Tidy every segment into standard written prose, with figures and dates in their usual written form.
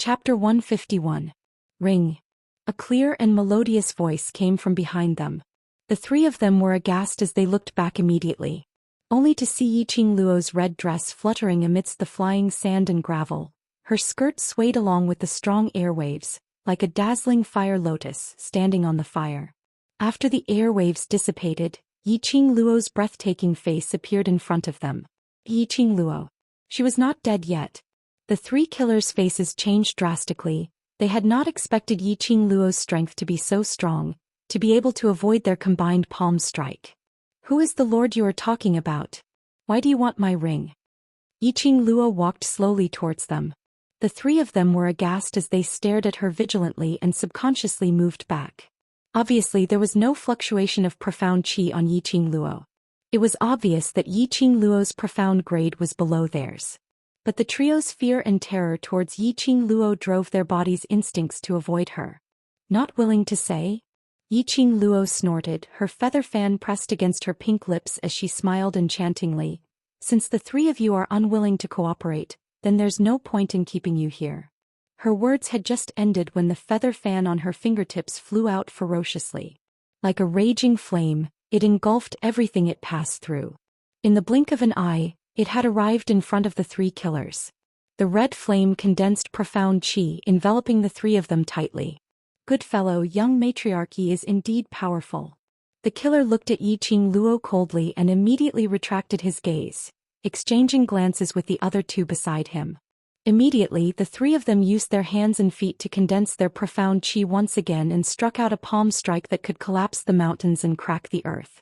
Chapter 151. Ring. A clear and melodious voice came from behind them. The three of them were aghast as they looked back immediately, only to see Yiqing Luo's red dress fluttering amidst the flying sand and gravel. Her skirt swayed along with the strong airwaves, like a dazzling fire lotus standing on the fire. After the airwaves dissipated, Yiqing Luo's breathtaking face appeared in front of them. Yiqing Luo. She was not dead yet. The three killers' faces changed drastically. They had not expected Yiqing Luo's strength to be so strong, to be able to avoid their combined palm strike. Who is the lord you are talking about? Why do you want my ring? Yiqing Luo walked slowly towards them. The three of them were aghast as they stared at her vigilantly and subconsciously moved back. Obviously there was no fluctuation of profound qi on Yiqing Luo. It was obvious that Yiqing Luo's profound grade was below theirs. But the trio's fear and terror towards Yiqing Luo drove their body's instincts to avoid her. Not willing to say? Yiqing Luo snorted, her feather fan pressed against her pink lips as she smiled enchantingly. Since the three of you are unwilling to cooperate, then there's no point in keeping you here. Her words had just ended when the feather fan on her fingertips flew out ferociously. Like a raging flame, it engulfed everything it passed through. In the blink of an eye, it had arrived in front of the three killers. The red flame condensed profound qi, enveloping the three of them tightly. Good fellow, young matriarchy is indeed powerful. The killer looked at Yiqing Luo coldly and immediately retracted his gaze, exchanging glances with the other two beside him. Immediately, the three of them used their hands and feet to condense their profound qi once again and struck out a palm strike that could collapse the mountains and crack the earth.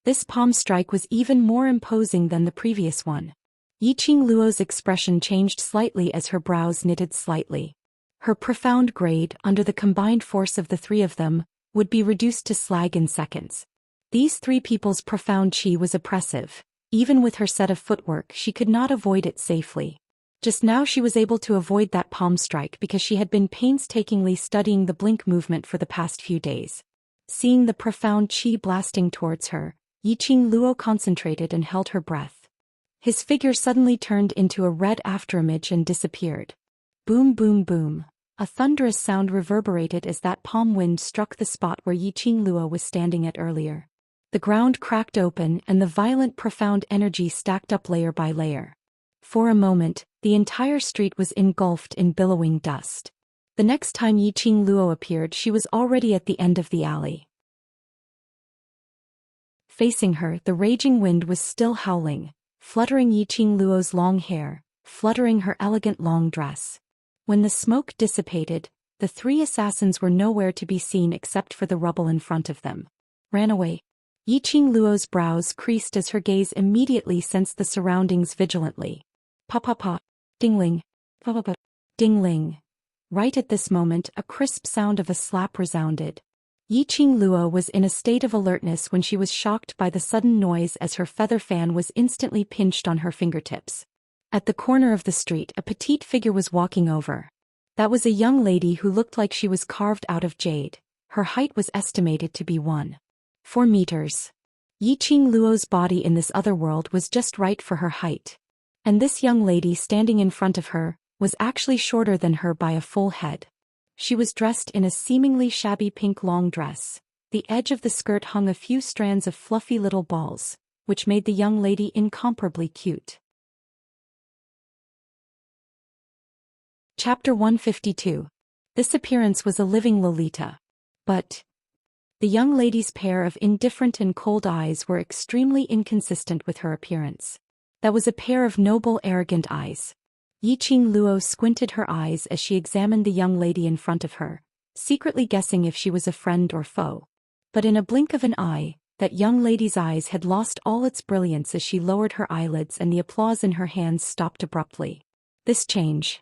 This palm strike was even more imposing than the previous one. Yiqing Luo's expression changed slightly as her brows knitted slightly. Her profound grade, under the combined force of the three of them, would be reduced to slag in seconds. These three people's profound qi was oppressive. Even with her set of footwork, she could not avoid it safely. Just now she was able to avoid that palm strike because she had been painstakingly studying the blink movement for the past few days. Seeing the profound qi blasting towards her, Yiqing Luo concentrated and held her breath. His figure suddenly turned into a red afterimage and disappeared. Boom boom boom. A thunderous sound reverberated as that palm wind struck the spot where Yiqing Luo was standing at earlier. The ground cracked open and the violent profound energy stacked up layer by layer. For a moment, the entire street was engulfed in billowing dust. The next time Yiqing Luo appeared, she was already at the end of the alley. Facing her, the raging wind was still howling, fluttering Yiqing Luo's long hair, fluttering her elegant long dress. When the smoke dissipated, the three assassins were nowhere to be seen except for the rubble in front of them. Ran away. Yiqing Luo's brows creased as her gaze immediately sensed the surroundings vigilantly. Pa pa pa. Ding-ling. Pa pa pa. Ding-ling. Right at this moment, a crisp sound of a slap resounded. Yiqing Luo was in a state of alertness when she was shocked by the sudden noise as her feather fan was instantly pinched on her fingertips. At the corner of the street, a petite figure was walking over. That was a young lady who looked like she was carved out of jade. Her height was estimated to be 1.4 meters. Yiqing Luo's body in this other world was just right for her height. And this young lady standing in front of her was actually shorter than her by a full head. She was dressed in a seemingly shabby pink long dress. The edge of the skirt hung a few strands of fluffy little balls, which made the young lady incomparably cute. Chapter 152. This appearance was a living Lolita. But the young lady's pair of indifferent and cold eyes were extremely inconsistent with her appearance. That was a pair of noble, arrogant eyes. Yiqing Luo squinted her eyes as she examined the young lady in front of her, secretly guessing if she was a friend or foe. But in a blink of an eye, that young lady's eyes had lost all its brilliance as she lowered her eyelids and the applause in her hands stopped abruptly. This change.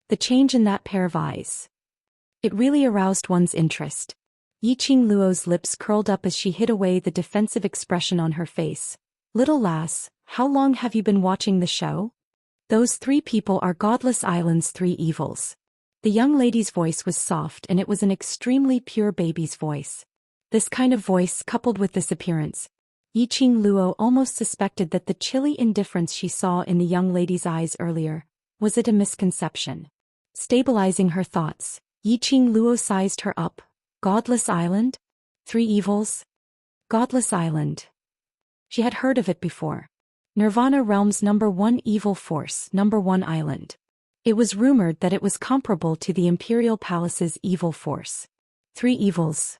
The change in that pair of eyes. It really aroused one's interest. Yiqing Luo's lips curled up as she hid away the defensive expression on her face. Little lass, how long have you been watching the show? Those three people are Godless Island's three evils. The young lady's voice was soft and it was an extremely pure baby's voice. This kind of voice coupled with this appearance, Yiqing Luo almost suspected that the chilly indifference she saw in the young lady's eyes earlier, was it a misconception? Stabilizing her thoughts, Yiqing Luo sized her up. Godless Island? 3 evils? Godless Island. She had heard of it before. Nirvana Realm's #1 evil force, #1 island. It was rumored that it was comparable to the Imperial Palace's evil force. 3 evils.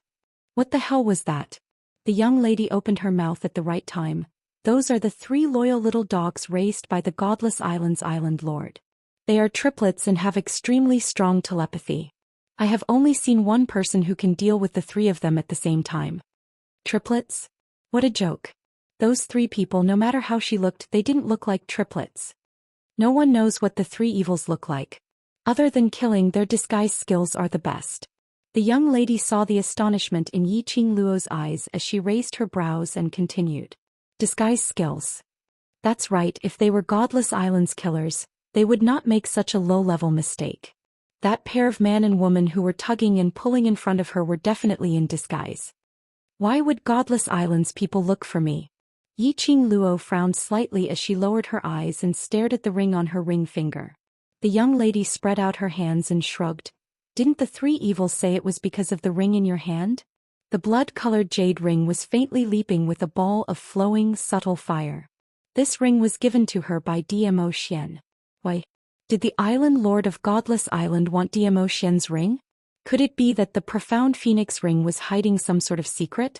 What the hell was that? The young lady opened her mouth at the right time. Those are the 3 loyal little dogs raised by the Godless Island's island lord. They are triplets and have extremely strong telepathy. I have only seen one person who can deal with the 3 of them at the same time. Triplets? What a joke. Those 3 people, no matter how she looked, they didn't look like triplets. No one knows what the 3 evils look like. Other than killing, their disguise skills are the best. The young lady saw the astonishment in Yiqing Luo's eyes as she raised her brows and continued. Disguise skills. That's right, if they were Godless Island's killers, they would not make such a low-level mistake. That pair of man and woman who were tugging and pulling in front of her were definitely in disguise. Why would Godless Island's people look for me? Yiqing Luo frowned slightly as she lowered her eyes and stared at the ring on her ring finger. The young lady spread out her hands and shrugged. Didn't the 3 evils say it was because of the ring in your hand? The blood-colored jade ring was faintly leaping with a ball of flowing, subtle fire. This ring was given to her by Zhou Xian. Why? Did the island lord of Godless Island want Zhou Xian's ring? Could it be that the profound phoenix ring was hiding some sort of secret?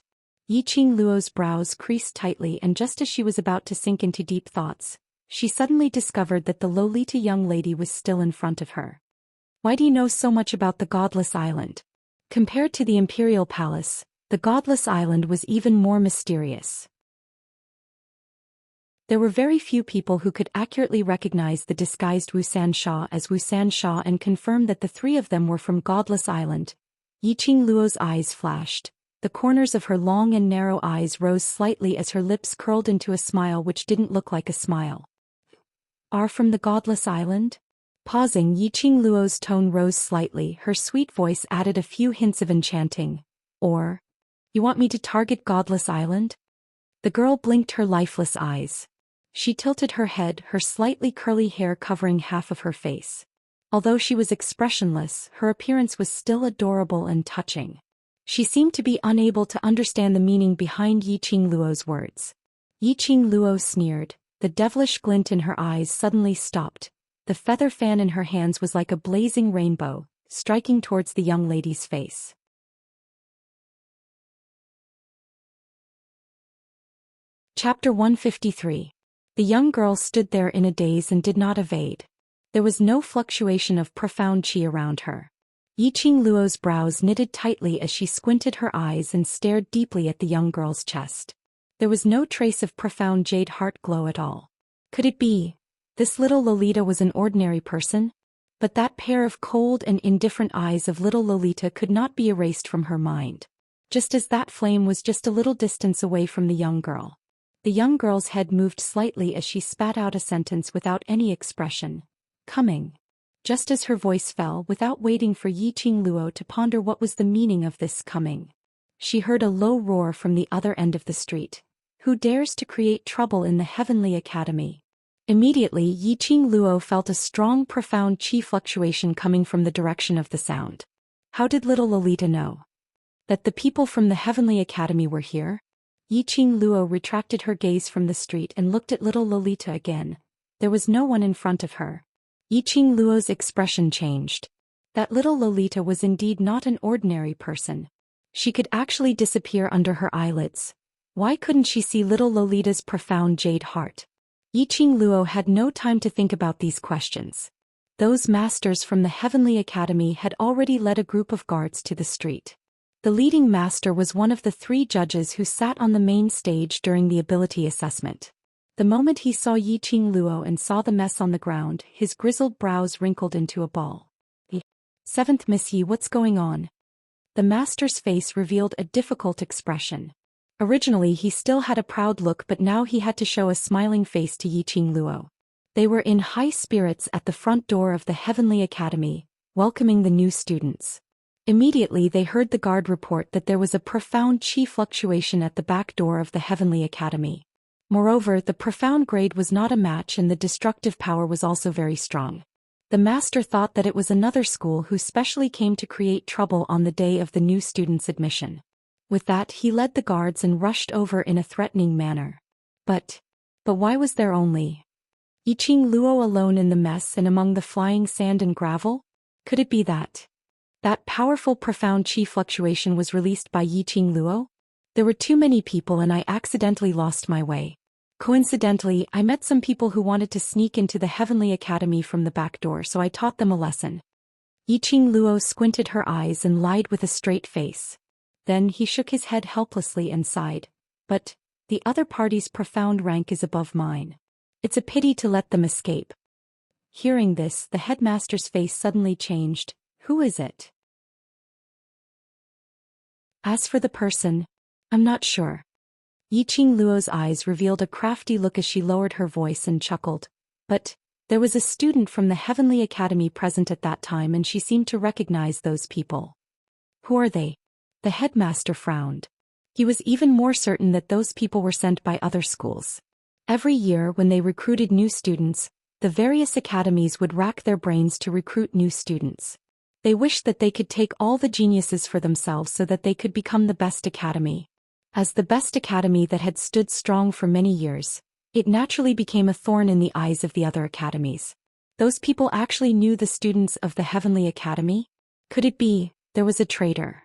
Yiqing Luo's brows creased tightly, and just as she was about to sink into deep thoughts, she suddenly discovered that the Lolita young lady was still in front of her. Why do you know so much about the Godless Island? Compared to the Imperial Palace, the Godless Island was even more mysterious. There were very few people who could accurately recognize the disguised Xianxia as Xianxia and confirm that the 3 of them were from Godless Island. Yiqing Luo's eyes flashed. The corners of her long and narrow eyes rose slightly as her lips curled into a smile which didn't look like a smile. Are from the Godless Island? Pausing, Yiqing Luo's tone rose slightly, her sweet voice added a few hints of enchanting. Or, you want me to target Godless Island? The girl blinked her lifeless eyes. She tilted her head, her slightly curly hair covering half of her face. Although she was expressionless, her appearance was still adorable and touching. She seemed to be unable to understand the meaning behind Yiqing Luo's words. Yiqing Luo sneered. The devilish glint in her eyes suddenly stopped. The feather fan in her hands was like a blazing rainbow, striking towards the young lady's face. Chapter 153. The young girl stood there in a daze and did not evade. There was no fluctuation of profound qi around her. Yiqing Luo's brows knitted tightly as she squinted her eyes and stared deeply at the young girl's chest. There was no trace of profound jade heart glow at all. Could it be? This little Lolita was an ordinary person? But that pair of cold and indifferent eyes of little Lolita could not be erased from her mind. Just as that flame was just a little distance away from the young girl. The young girl's head moved slightly as she spat out a sentence without any expression. Coming. Just as her voice fell, without waiting for Yiqing Luo to ponder what was the meaning of this coming, she heard a low roar from the other end of the street. Who dares to create trouble in the Heavenly Academy? Immediately, Yiqing Luo felt a strong, profound qi fluctuation coming from the direction of the sound. How did little Lolita know that the people from the Heavenly Academy were here? Yiqing Luo retracted her gaze from the street and looked at little Lolita again. There was no one in front of her. Yiqing Luo's expression changed. That little Lolita was indeed not an ordinary person. She could actually disappear under her eyelids. Why couldn't she see little Lolita's profound jade heart? Yiqing Luo had no time to think about these questions. Those masters from the Heavenly Academy had already led a group of guards to the street. The leading master was one of the 3 judges who sat on the main stage during the ability assessment. The moment he saw Yiqing Luo and saw the mess on the ground, his grizzled brows wrinkled into a ball. 7th Miss Yi, what's going on? The master's face revealed a difficult expression. Originally he still had a proud look, but now he had to show a smiling face to Yiqing Luo. They were in high spirits at the front door of the Heavenly Academy, welcoming the new students. Immediately they heard the guard report that there was a profound qi fluctuation at the back door of the Heavenly Academy. Moreover, the profound grade was not a match and the destructive power was also very strong. The master thought that it was another school who specially came to create trouble on the day of the new students' admission. With that, he led the guards and rushed over in a threatening manner. But why was there only Yiqing Luo alone in the mess and among the flying sand and gravel? Could it be that powerful profound chi fluctuation was released by Yiqing Luo? There were too many people and I accidentally lost my way. Coincidentally, I met some people who wanted to sneak into the Heavenly Academy from the back door, so I taught them a lesson. Yiqing Luo squinted her eyes and lied with a straight face. Then he shook his head helplessly and sighed. But the other party's profound rank is above mine. It's a pity to let them escape. Hearing this, the headmaster's face suddenly changed. Who is it? As for the person, I'm not sure. Yiqing Luo's eyes revealed a crafty look as she lowered her voice and chuckled. But there was a student from the Heavenly Academy present at that time and she seemed to recognize those people. Who are they? The headmaster frowned. He was even more certain that those people were sent by other schools. Every year when they recruited new students, the various academies would rack their brains to recruit new students. They wished that they could take all the geniuses for themselves so that they could become the best academy. As the best academy that had stood strong for many years, it naturally became a thorn in the eyes of the other academies. Those people actually knew the students of the Heavenly Academy? Could it be there was a traitor?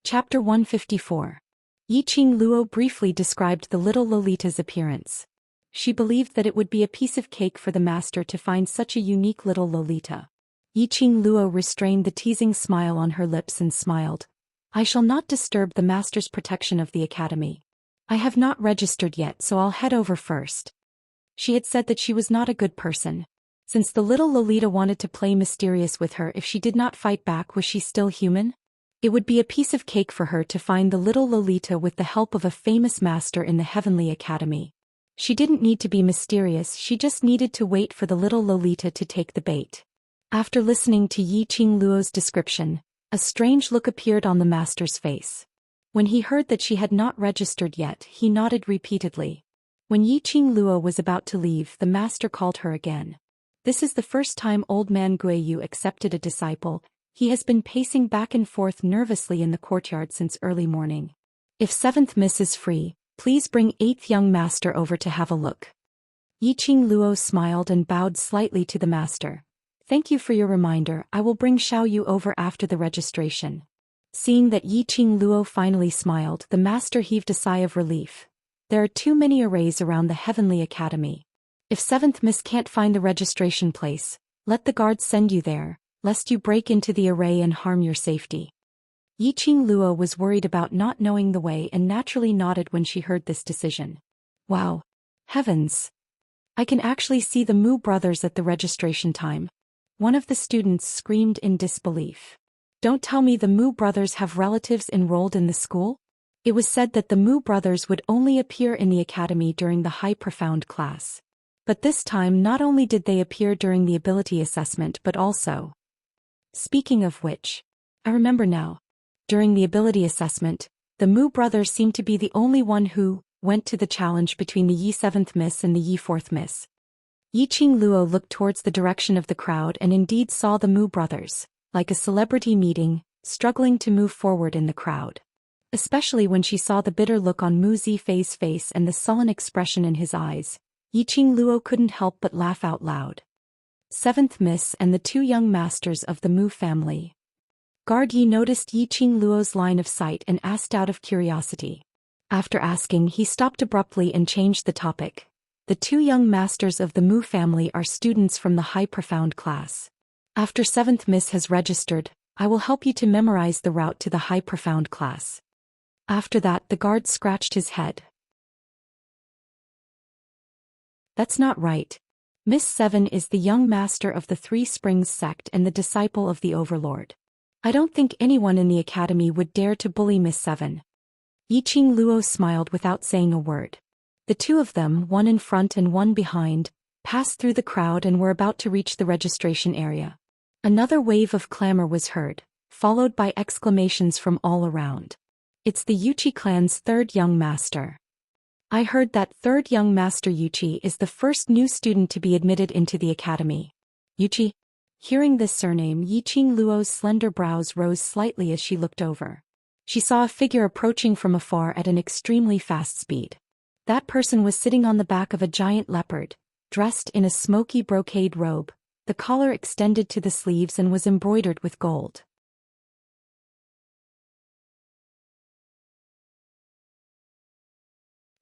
Chapter 154. Yiqing Luo briefly described the little Lolita's appearance. She believed that it would be a piece of cake for the master to find such a unique little Lolita. Yiqing Luo restrained the teasing smile on her lips and smiled. I shall not disturb the master's protection of the academy. I have not registered yet, so I'll head over first. She had said that she was not a good person. Since the little Lolita wanted to play mysterious with her if she did not fight back, was she still human? It would be a piece of cake for her to find the little Lolita with the help of a famous master in the Heavenly Academy. She didn't need to be mysterious, she just needed to wait for the little Lolita to take the bait. After listening to Yiqing Luo's description, a strange look appeared on the master's face. When he heard that she had not registered yet, he nodded repeatedly. When Yiqing Luo was about to leave, the master called her again. This is the first time old man Guiyu accepted a disciple. He has been pacing back and forth nervously in the courtyard since early morning. If 7th Miss is free, please bring 8th young master over to have a look. Yiqing Luo smiled and bowed slightly to the master. Thank you for your reminder, I will bring Xiaoyu over after the registration. Seeing that Yiqing Luo finally smiled, the master heaved a sigh of relief. There are too many arrays around the Heavenly Academy. If 7th Miss can't find the registration place, let the guards send you there, lest you break into the array and harm your safety. Yiqing Luo was worried about not knowing the way and naturally nodded when she heard this decision. Wow! Heavens! I can actually see the Mu brothers at the registration time. One of the students screamed in disbelief. Don't tell me the Mu brothers have relatives enrolled in the school? It was said that the Mu brothers would only appear in the academy during the high profound class. But this time not only did they appear during the ability assessment but also... Speaking of which, I remember now. During the ability assessment, the Mu brothers seemed to be the only one who went to the challenge between the Yi 7th Miss and the Yi 4th Miss. Yiqing Luo looked towards the direction of the crowd and indeed saw the Mu brothers, like a celebrity meeting, struggling to move forward in the crowd. Especially when she saw the bitter look on Mu Zifei's face and the sullen expression in his eyes, Yiqing Luo couldn't help but laugh out loud. 7th Miss and the 2 young masters of the Mu family. Guard Yi noticed Yiqing Luo's line of sight and asked out of curiosity. After asking, he stopped abruptly and changed the topic. The 2 young masters of the Mu family are students from the high profound class. After 7th Miss has registered, I will help you to memorize the route to the high profound class. After that, the guard scratched his head. That's not right. Miss 7 is the young master of the 3 Springs sect and the disciple of the Overlord. I don't think anyone in the academy would dare to bully Miss 7. Yiqing Luo smiled without saying a word. The 2 of them, one in front and one behind, passed through the crowd and were about to reach the registration area. Another wave of clamor was heard, followed by exclamations from all around. It's the Yuchi clan's 3rd young master. I heard that third young master Yuchi is the first new student to be admitted into the academy. Yuchi? Hearing this surname, Yiqing Luo's slender brows rose slightly as she looked over. She saw a figure approaching from afar at an extremely fast speed. That person was sitting on the back of a giant leopard, dressed in a smoky brocade robe. The collar extended to the sleeves and was embroidered with gold.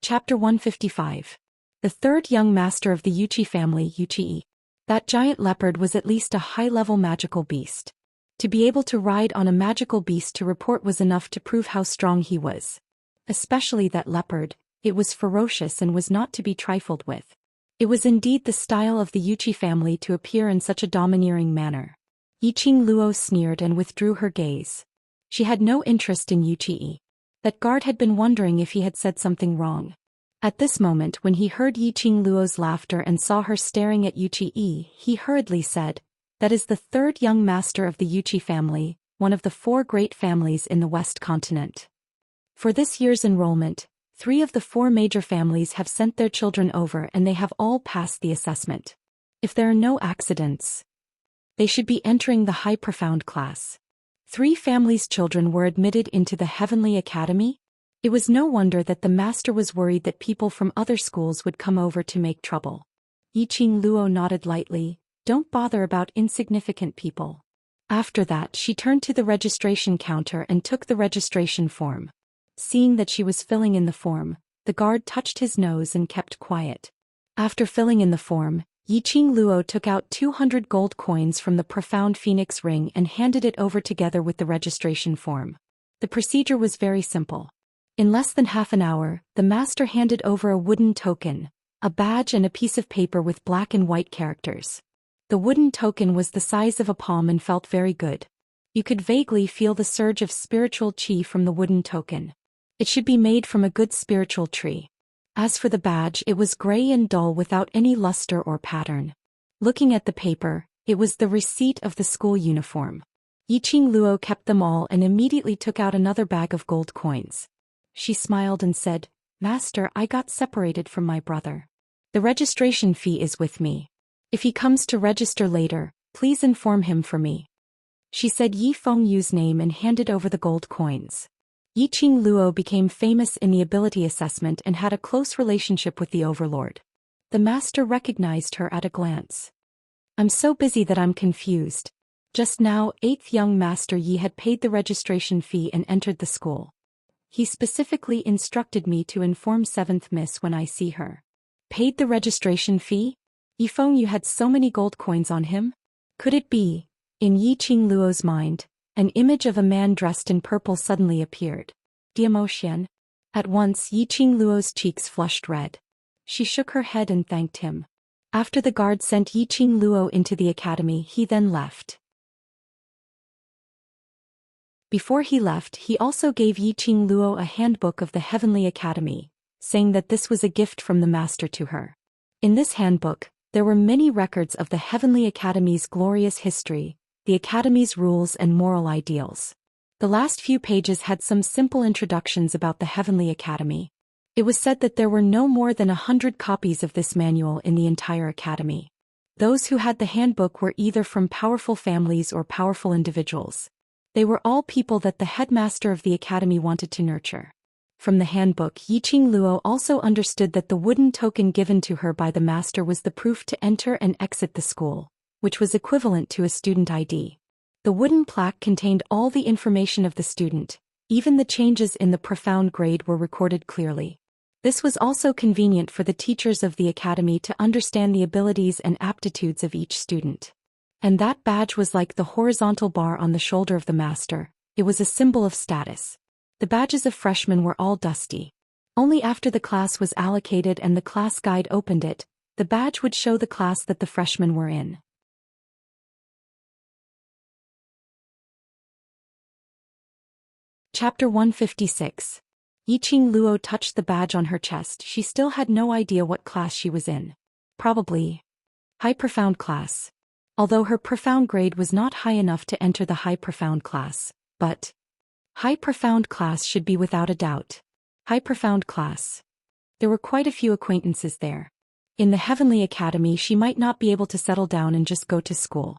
Chapter 155. The third young master of the Yuchi family, Yuchi. That giant leopard was at least a high-level magical beast. To be able to ride on a magical beast to report was enough to prove how strong he was. Especially that leopard, it was ferocious and was not to be trifled with. It was indeed the style of the Yuchi family to appear in such a domineering manner. Yiqing Luo sneered and withdrew her gaze. She had no interest in Yuchi. That guard had been wondering if he had said something wrong. At this moment, when he heard Yiqing Luo's laughter and saw her staring at Yuchi, he hurriedly said, "That is the third young master of the Yuchi family, one of the 4 great families in the West Continent. For this year's enrollment, 3 of the 4 major families have sent their children over and they have all passed the assessment. If there are no accidents, they should be entering the high profound class. 3 families' children were admitted into the Heavenly Academy." It was no wonder that the master was worried that people from other schools would come over to make trouble. Yiqing Luo nodded lightly. "Don't bother about insignificant people." After that, she turned to the registration counter and took the registration form. Seeing that she was filling in the form, the guard touched his nose and kept quiet. After filling in the form, Yiqing Luo took out 200 gold coins from the profound phoenix ring and handed it over together with the registration form. The procedure was very simple. In less than half an hour, the master handed over a wooden token, a badge and a piece of paper with black and white characters. The wooden token was the size of a palm and felt very good. You could vaguely feel the surge of spiritual qi from the wooden token. It should be made from a good spiritual tree. As for the badge, it was gray and dull without any luster or pattern. Looking at the paper, it was the receipt of the school uniform. Yiqing Luo kept them all and immediately took out another bag of gold coins. She smiled and said, "Master, I got separated from my brother. The registration fee is with me. If he comes to register later, please inform him for me." She said Yi Fengyu's name and handed over the gold coins. Yiqing Luo became famous in the ability assessment and had a close relationship with the overlord. The master recognized her at a glance. "I'm so busy that I'm confused. Just now, 8th young master Yi had paid the registration fee and entered the school. He specifically instructed me to inform 7th Miss when I see her." Paid the registration fee? Yi Fengyu had so many gold coins on him? Could it be? In Yiqing Luo's mind, an image of a man dressed in purple suddenly appeared. Zhou Xian. At once Yiqing Luo's cheeks flushed red. She shook her head and thanked him. After the guard sent Yiqing Luo into the academy, he then left. Before he left, he also gave Yiqing Luo a handbook of the Heavenly Academy, saying that this was a gift from the master to her. In this handbook, there were many records of the Heavenly Academy's glorious history, the Academy's rules and moral ideals. The last few pages had some simple introductions about the Heavenly Academy. It was said that there were no more than 100 copies of this manual in the entire academy. Those who had the handbook were either from powerful families or powerful individuals. They were all people that the headmaster of the academy wanted to nurture. From the handbook, Yiqing Luo also understood that the wooden token given to her by the master was the proof to enter and exit the school, which was equivalent to a student ID. The wooden plaque contained all the information of the student, even the changes in the profound grade were recorded clearly. This was also convenient for the teachers of the academy to understand the abilities and aptitudes of each student. And that badge was like the horizontal bar on the shoulder of the master. It was a symbol of status. The badges of freshmen were all dusty. Only after the class was allocated and the class guide opened it, the badge would show the class that the freshmen were in. Chapter 156. Yiqing Luo touched the badge on her chest. She still had no idea what class she was in. Probably high profound class. Although her profound grade was not high enough to enter the high profound class, but high profound class should be without a doubt. High profound class. There were quite a few acquaintances there. In the Heavenly Academy she might not be able to settle down and just go to school.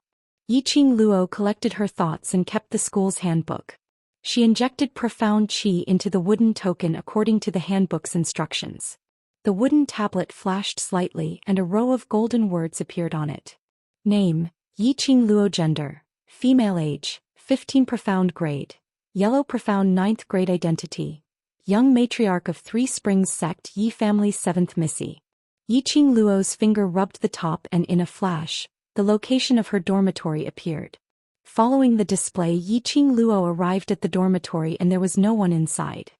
Yiqing Luo collected her thoughts and kept the school's handbook. She injected profound qi into the wooden token according to the handbook's instructions. The wooden tablet flashed slightly and a row of golden words appeared on it. Name, Yiqing Luo. Gender, female. Age, 15. Profound grade, yellow. Profound 9th grade. Identity, young matriarch of Three Springs Sect Yi family 7th Missy. Yiqing Luo's finger rubbed the top and in a flash, the location of her dormitory appeared. Following the display, Yiqing Luo arrived at the dormitory and there was no one inside.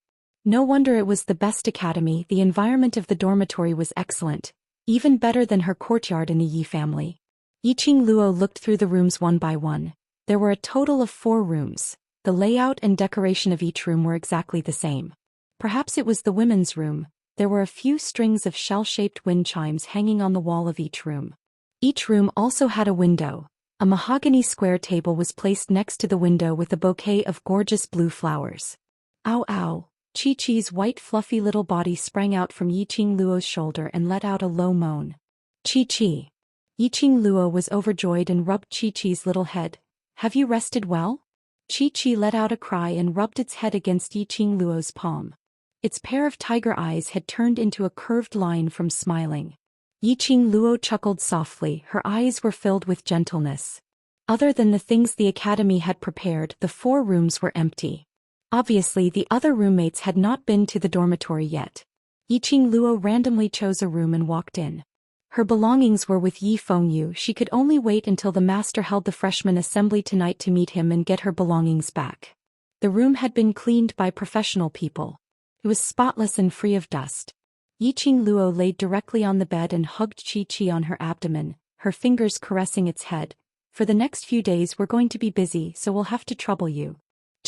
No wonder it was the best academy. The environment of the dormitory was excellent, even better than her courtyard in the Yi family. Yiqing Luo looked through the rooms one by one. There were a total of 4 rooms. The layout and decoration of each room were exactly the same. Perhaps it was the women's room. There were a few strings of shell-shaped wind chimes hanging on the wall of each room. Each room also had a window. A mahogany square table was placed next to the window with a bouquet of gorgeous blue flowers. Ow ow! Chi-Chi's white fluffy little body sprang out from Yiqing Luo's shoulder and let out a low moan. Chi-Chi! Yiqing Luo was overjoyed and rubbed Chi-Chi's little head. Have you rested well? Chi-Chi let out a cry and rubbed its head against Yiqing Luo's palm. Its pair of tiger eyes had turned into a curved line from smiling. Yiqing Luo chuckled softly. Her eyes were filled with gentleness. Other than the things the academy had prepared, the 4 rooms were empty. Obviously the other roommates had not been to the dormitory yet. Yiqing Luo randomly chose a room and walked in. Her belongings were with Yi Fengyu. She could only wait until the master held the freshman assembly tonight to meet him and get her belongings back. The room had been cleaned by professional people. It was spotless and free of dust. Yiqing Luo laid directly on the bed and hugged Chi-Chi on her abdomen, her fingers caressing its head. For the next few days we're going to be busy, so we'll have to trouble you.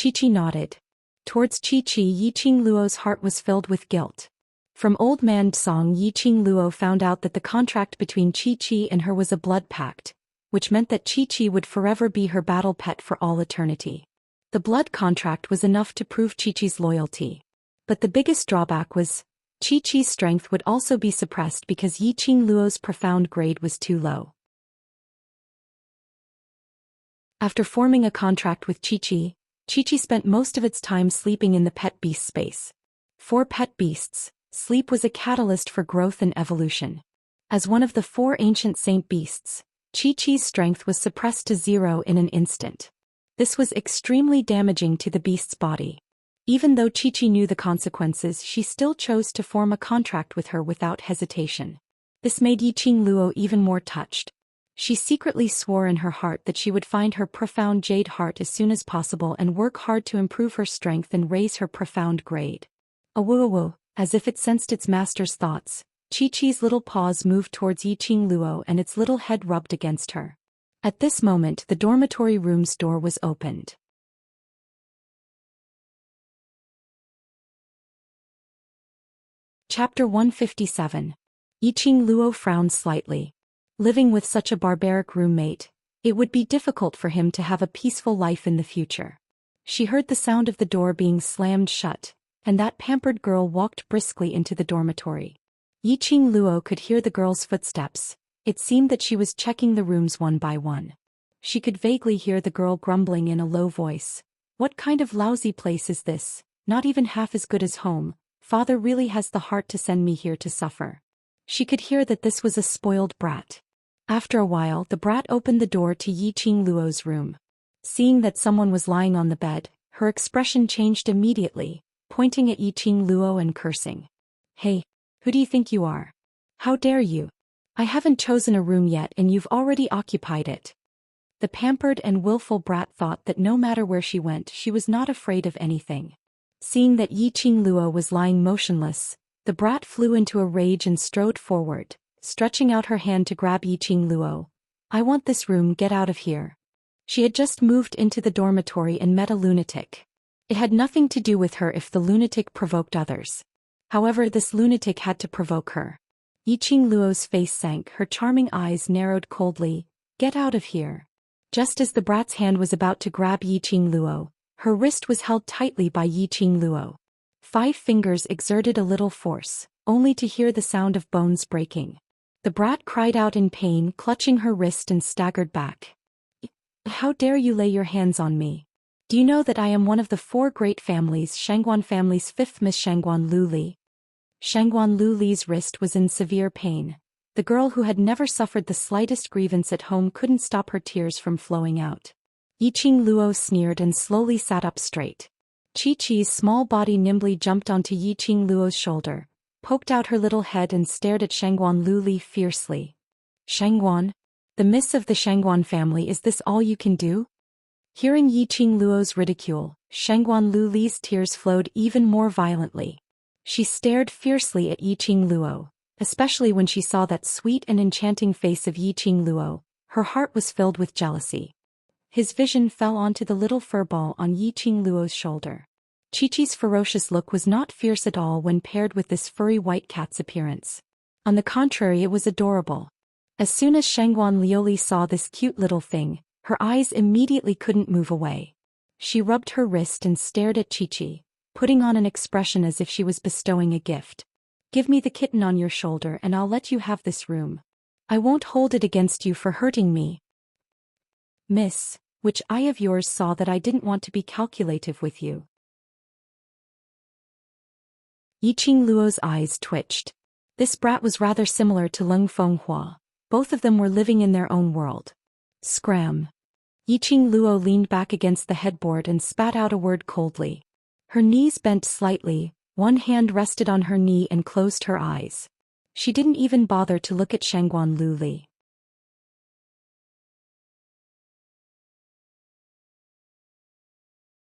Chi-Chi nodded. Towards Chi-Chi, Yiqing Luo's heart was filled with guilt. From Old Man Song, Yiqing Luo found out that the contract between Chi-Chi and her was a blood pact, which meant that Chi-Chi would forever be her battle pet for all eternity. The blood contract was enough to prove Chi-Chi's loyalty. But the biggest drawback was, Chi-Chi's strength would also be suppressed because Yiqing Luo's profound grade was too low. After forming a contract with Chi-Chi, Chi-Chi spent most of its time sleeping in the pet beast space. For pet beasts, sleep was a catalyst for growth and evolution. As one of the 4 ancient saint beasts, Chi-Chi's strength was suppressed to 0 in an instant. This was extremely damaging to the beast's body. Even though Chi-Chi knew the consequences, she still chose to form a contract with her without hesitation. This made Yiqing Luo even more touched. She secretly swore in her heart that she would find her profound jade heart as soon as possible and work hard to improve her strength and raise her profound grade. Awoo, as if it sensed its master's thoughts, Chi-Chi's little paws moved towards Yiqing Luo and its little head rubbed against her. At this moment, the dormitory room's door was opened. Chapter 157. Yiqing Luo frowned slightly. Living with such a barbaric roommate, it would be difficult for him to have a peaceful life in the future. She heard the sound of the door being slammed shut, and that pampered girl walked briskly into the dormitory. Yiqing Luo could hear the girl's footsteps. It seemed that she was checking the rooms one by one. She could vaguely hear the girl grumbling in a low voice. What kind of lousy place is this? Not even half as good as home. Father really has the heart to send me here to suffer. She could hear that this was a spoiled brat. After a while, the brat opened the door to Yiqing Luo's room. Seeing that someone was lying on the bed, her expression changed immediately, pointing at Yiqing Luo and cursing. Hey, who do you think you are? How dare you? I haven't chosen a room yet and you've already occupied it. The pampered and willful brat thought that no matter where she went, she was not afraid of anything. Seeing that Yiqing Luo was lying motionless, the brat flew into a rage and strode forward, stretching out her hand to grab Yiqing Luo. I want this room, get out of here. She had just moved into the dormitory and met a lunatic. It had nothing to do with her if the lunatic provoked others. However, this lunatic had to provoke her. Yiqing Luo's face sank, her charming eyes narrowed coldly. Get out of here. Just as the brat's hand was about to grab Yiqing Luo, her wrist was held tightly by Yiqing Luo. 5 fingers exerted a little force, only to hear the sound of bones breaking. The brat cried out in pain, clutching her wrist, and staggered back. "How dare you lay your hands on me? Do you know that I am one of the 4 great families, Shangguan family's 5th Miss Shangguan Lu Li?" Shangguan Lu Li's wrist was in severe pain. The girl who had never suffered the slightest grievance at home couldn't stop her tears from flowing out. Yiqing Luo sneered and slowly sat up straight. Chi-Chi's small body nimbly jumped onto Yiqing Luo's shoulder, poked out her little head and stared at Shangguan Lu Li fiercely. "Shangguan? The miss of the Shangguan family, is this all you can do?" Hearing Yiqing Luo's ridicule, Shangguan Lu Li's tears flowed even more violently. She stared fiercely at Yiqing Luo, especially when she saw that sweet and enchanting face of Yiqing Luo. Her heart was filled with jealousy. His vision fell onto the little fur ball on Yiqing Luo's shoulder. Chi-Chi's ferocious look was not fierce at all when paired with this furry white cat's appearance. On the contrary, it was adorable. As soon as Shangguan Lioli saw this cute little thing, her eyes immediately couldn't move away. She rubbed her wrist and stared at Chi-Chi, putting on an expression as if she was bestowing a gift. "Give me the kitten on your shoulder and I'll let you have this room. I won't hold it against you for hurting me." "Miss, which eye of yours saw that I didn't want to be calculative with you?" Yiqing Luo's eyes twitched. This brat was rather similar to Leng Fenghua. Both of them were living in their own world. Scram. Yiqing Luo leaned back against the headboard and spat out a word coldly. Her knees bent slightly, one hand rested on her knee and closed her eyes. She didn't even bother to look at Shangguan Lu Li.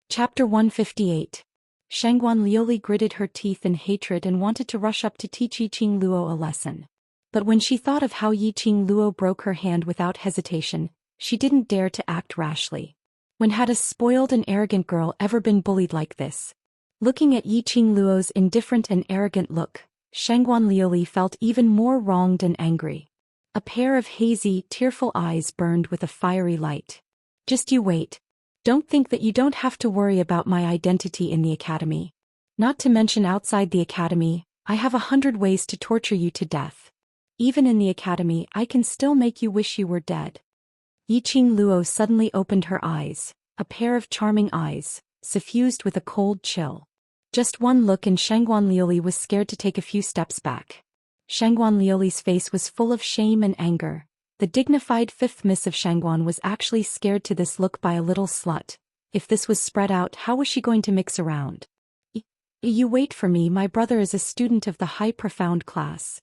Chapter 158. Shangguan Lioli gritted her teeth in hatred and wanted to rush up to teach Yiqing Luo a lesson. But when she thought of how Yiqing Luo broke her hand without hesitation, she didn't dare to act rashly. When had a spoiled and arrogant girl ever been bullied like this? Looking at Yiqing Luo's indifferent and arrogant look, Shangguan Lioli felt even more wronged and angry. A pair of hazy, tearful eyes burned with a fiery light. "Just you wait. Don't think that you don't have to worry about my identity in the academy. Not to mention outside the academy, I have 100 ways to torture you to death. Even in the academy, I can still make you wish you were dead." Yiqing Luo suddenly opened her eyes, a pair of charming eyes, suffused with a cold chill. Just one look and Shangguan Lioli was scared to take a few steps back. Shangguan Lioli's face was full of shame and anger. The dignified 5th Miss of Shangguan was actually scared to this look by a little slut. If this was spread out, how was she going to mix around? You wait for me, my brother is a student of the high profound class."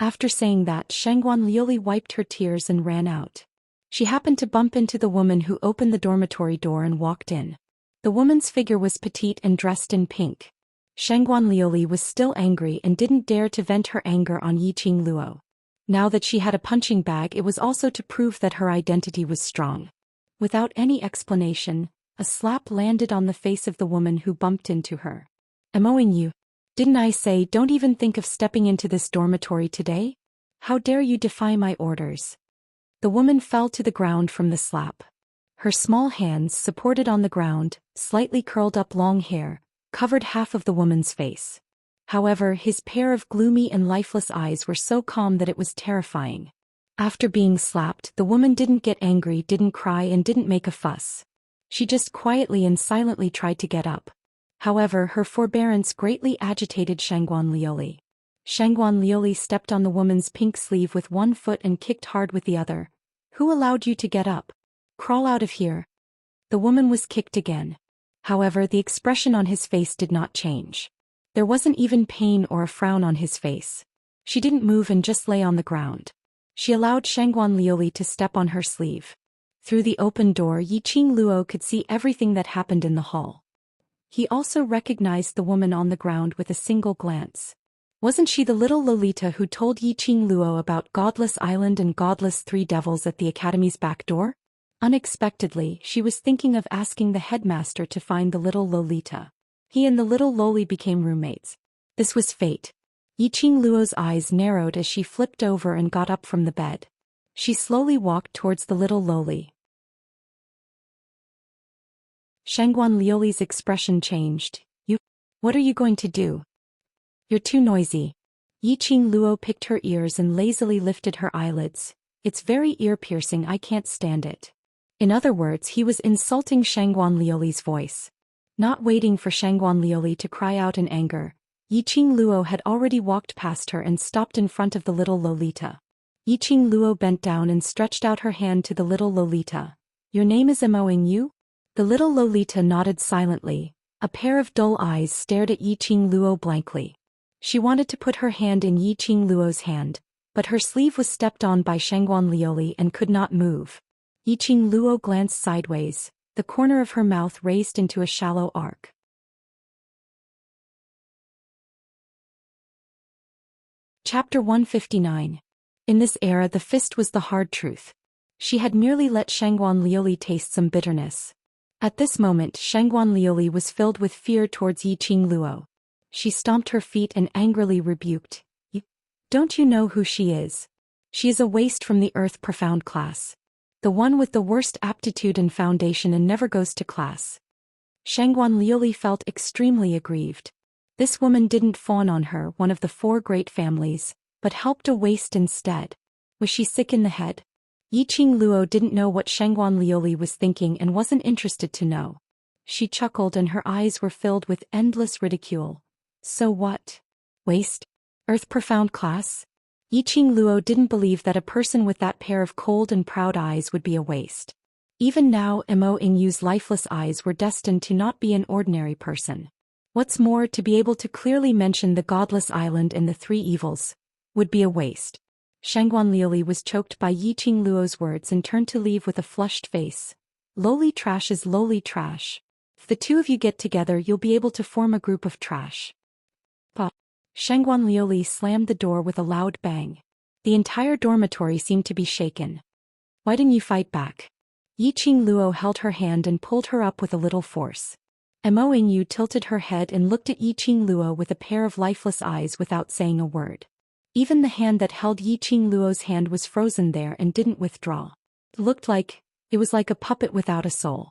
After saying that, Shangguan Lioli wiped her tears and ran out. She happened to bump into the woman who opened the dormitory door and walked in. The woman's figure was petite and dressed in pink. Shangguan Lioli was still angry and didn't dare to vent her anger on Yiqing Luo. Now that she had a punching bag, it was also to prove that her identity was strong. Without any explanation, a slap landed on the face of the woman who bumped into her. "I'm owing you. Didn't I say don't even think of stepping into this dormitory today? How dare you defy my orders?" The woman fell to the ground from the slap. Her small hands, supported on the ground, slightly curled up long hair, covered half of the woman's face. However, his pair of gloomy and lifeless eyes were so calm that it was terrifying. After being slapped, the woman didn't get angry, didn't cry, and didn't make a fuss. She just quietly and silently tried to get up. However, her forbearance greatly agitated Shangguan Lioli. Shangguan Lioli stepped on the woman's pink sleeve with one foot and kicked hard with the other. "Who allowed you to get up? Crawl out of here." The woman was kicked again. However, the expression on his face did not change. There wasn't even pain or a frown on his face. She didn't move and just lay on the ground. She allowed Shangguan Lioli to step on her sleeve. Through the open door, Yiqing Luo could see everything that happened in the hall. He also recognized the woman on the ground with a single glance. Wasn't she the little Lolita who told Yiqing Luo about Godless Island and Godless Three Devils at the academy's back door? Unexpectedly, she was thinking of asking the headmaster to find the little Lolita. He and the little Loli became roommates. This was fate. Yiqing Luo's eyes narrowed as she flipped over and got up from the bed. She slowly walked towards the little Loli. Shangguan Lioli's expression changed. What are you going to do? You're too noisy. Yiqing Luo picked her ears and lazily lifted her eyelids. It's very ear-piercing, I can't stand it. In other words, he was insulting Shangguan Liuli's voice. Not waiting for Shangguan Liuli to cry out in anger, Yiqing Luo had already walked past her and stopped in front of the little Lolita. Yiqing Luo bent down and stretched out her hand to the little Lolita. Your name is Emoing Yu? The little Lolita nodded silently. A pair of dull eyes stared at Yiqing Luo blankly. She wanted to put her hand in Yiqing Luo's hand, but her sleeve was stepped on by Shangguan Liuli and could not move. Yiqing Luo glanced sideways, the corner of her mouth raised into a shallow arc. Chapter 159. In this era the fist was the hard truth. She had merely let Shangguan Liuli taste some bitterness. At this moment Shangguan Liuli was filled with fear towards Yiqing Luo. She stomped her feet and angrily rebuked. Don't you know who she is? She is a waste from the earth profound class. The one with the worst aptitude and foundation and never goes to class. Shangguan Liuli felt extremely aggrieved. This woman didn't fawn on her, one of the 4 great families, but helped a waste instead. Was she sick in the head? Yiqing Luo didn't know what Shangguan Liuli was thinking and wasn't interested to know. She chuckled and her eyes were filled with endless ridicule. So what? Waste? Earth profound class? Yiqing Luo didn't believe that a person with that pair of cold and proud eyes would be a waste. Even now Emoing Yu's lifeless eyes were destined to not be an ordinary person. What's more, to be able to clearly mention the godless island and the 3 evils would be a waste. Shangguan Liuli was choked by Yiqing Luo's words and turned to leave with a flushed face. Lowly trash is lowly trash. If the 2 of you get together you'll be able to form a group of trash. Shangguan Liuli slammed the door with a loud bang. The entire dormitory seemed to be shaken. Why didn't you fight back? Yiqing Luo held her hand and pulled her up with a little force. Emoing Yu tilted her head and looked at Yiqing Luo with a pair of lifeless eyes without saying a word. Even the hand that held Yiqing Luo's hand was frozen there and didn't withdraw. It was like a puppet without a soul.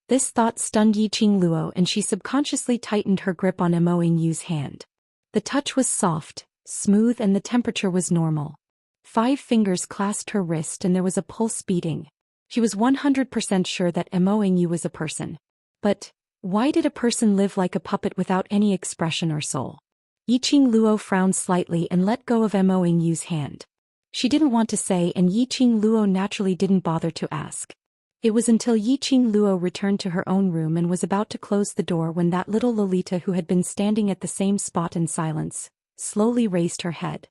This thought stunned Yiqing Luo and she subconsciously tightened her grip on Emoing Yu's hand. The touch was soft, smooth and the temperature was normal. 5 fingers clasped her wrist and there was a pulse beating. She was 100% sure that Emoing Yu was a person. But why did a person live like a puppet without any expression or soul? Yiqing Luo frowned slightly and let go of Emoing Yu's hand. She didn't want to say and Yiqing Luo naturally didn't bother to ask. It was until Yiqing Luo returned to her own room and was about to close the door when that little Lolita who had been standing at the same spot in silence, slowly raised her head.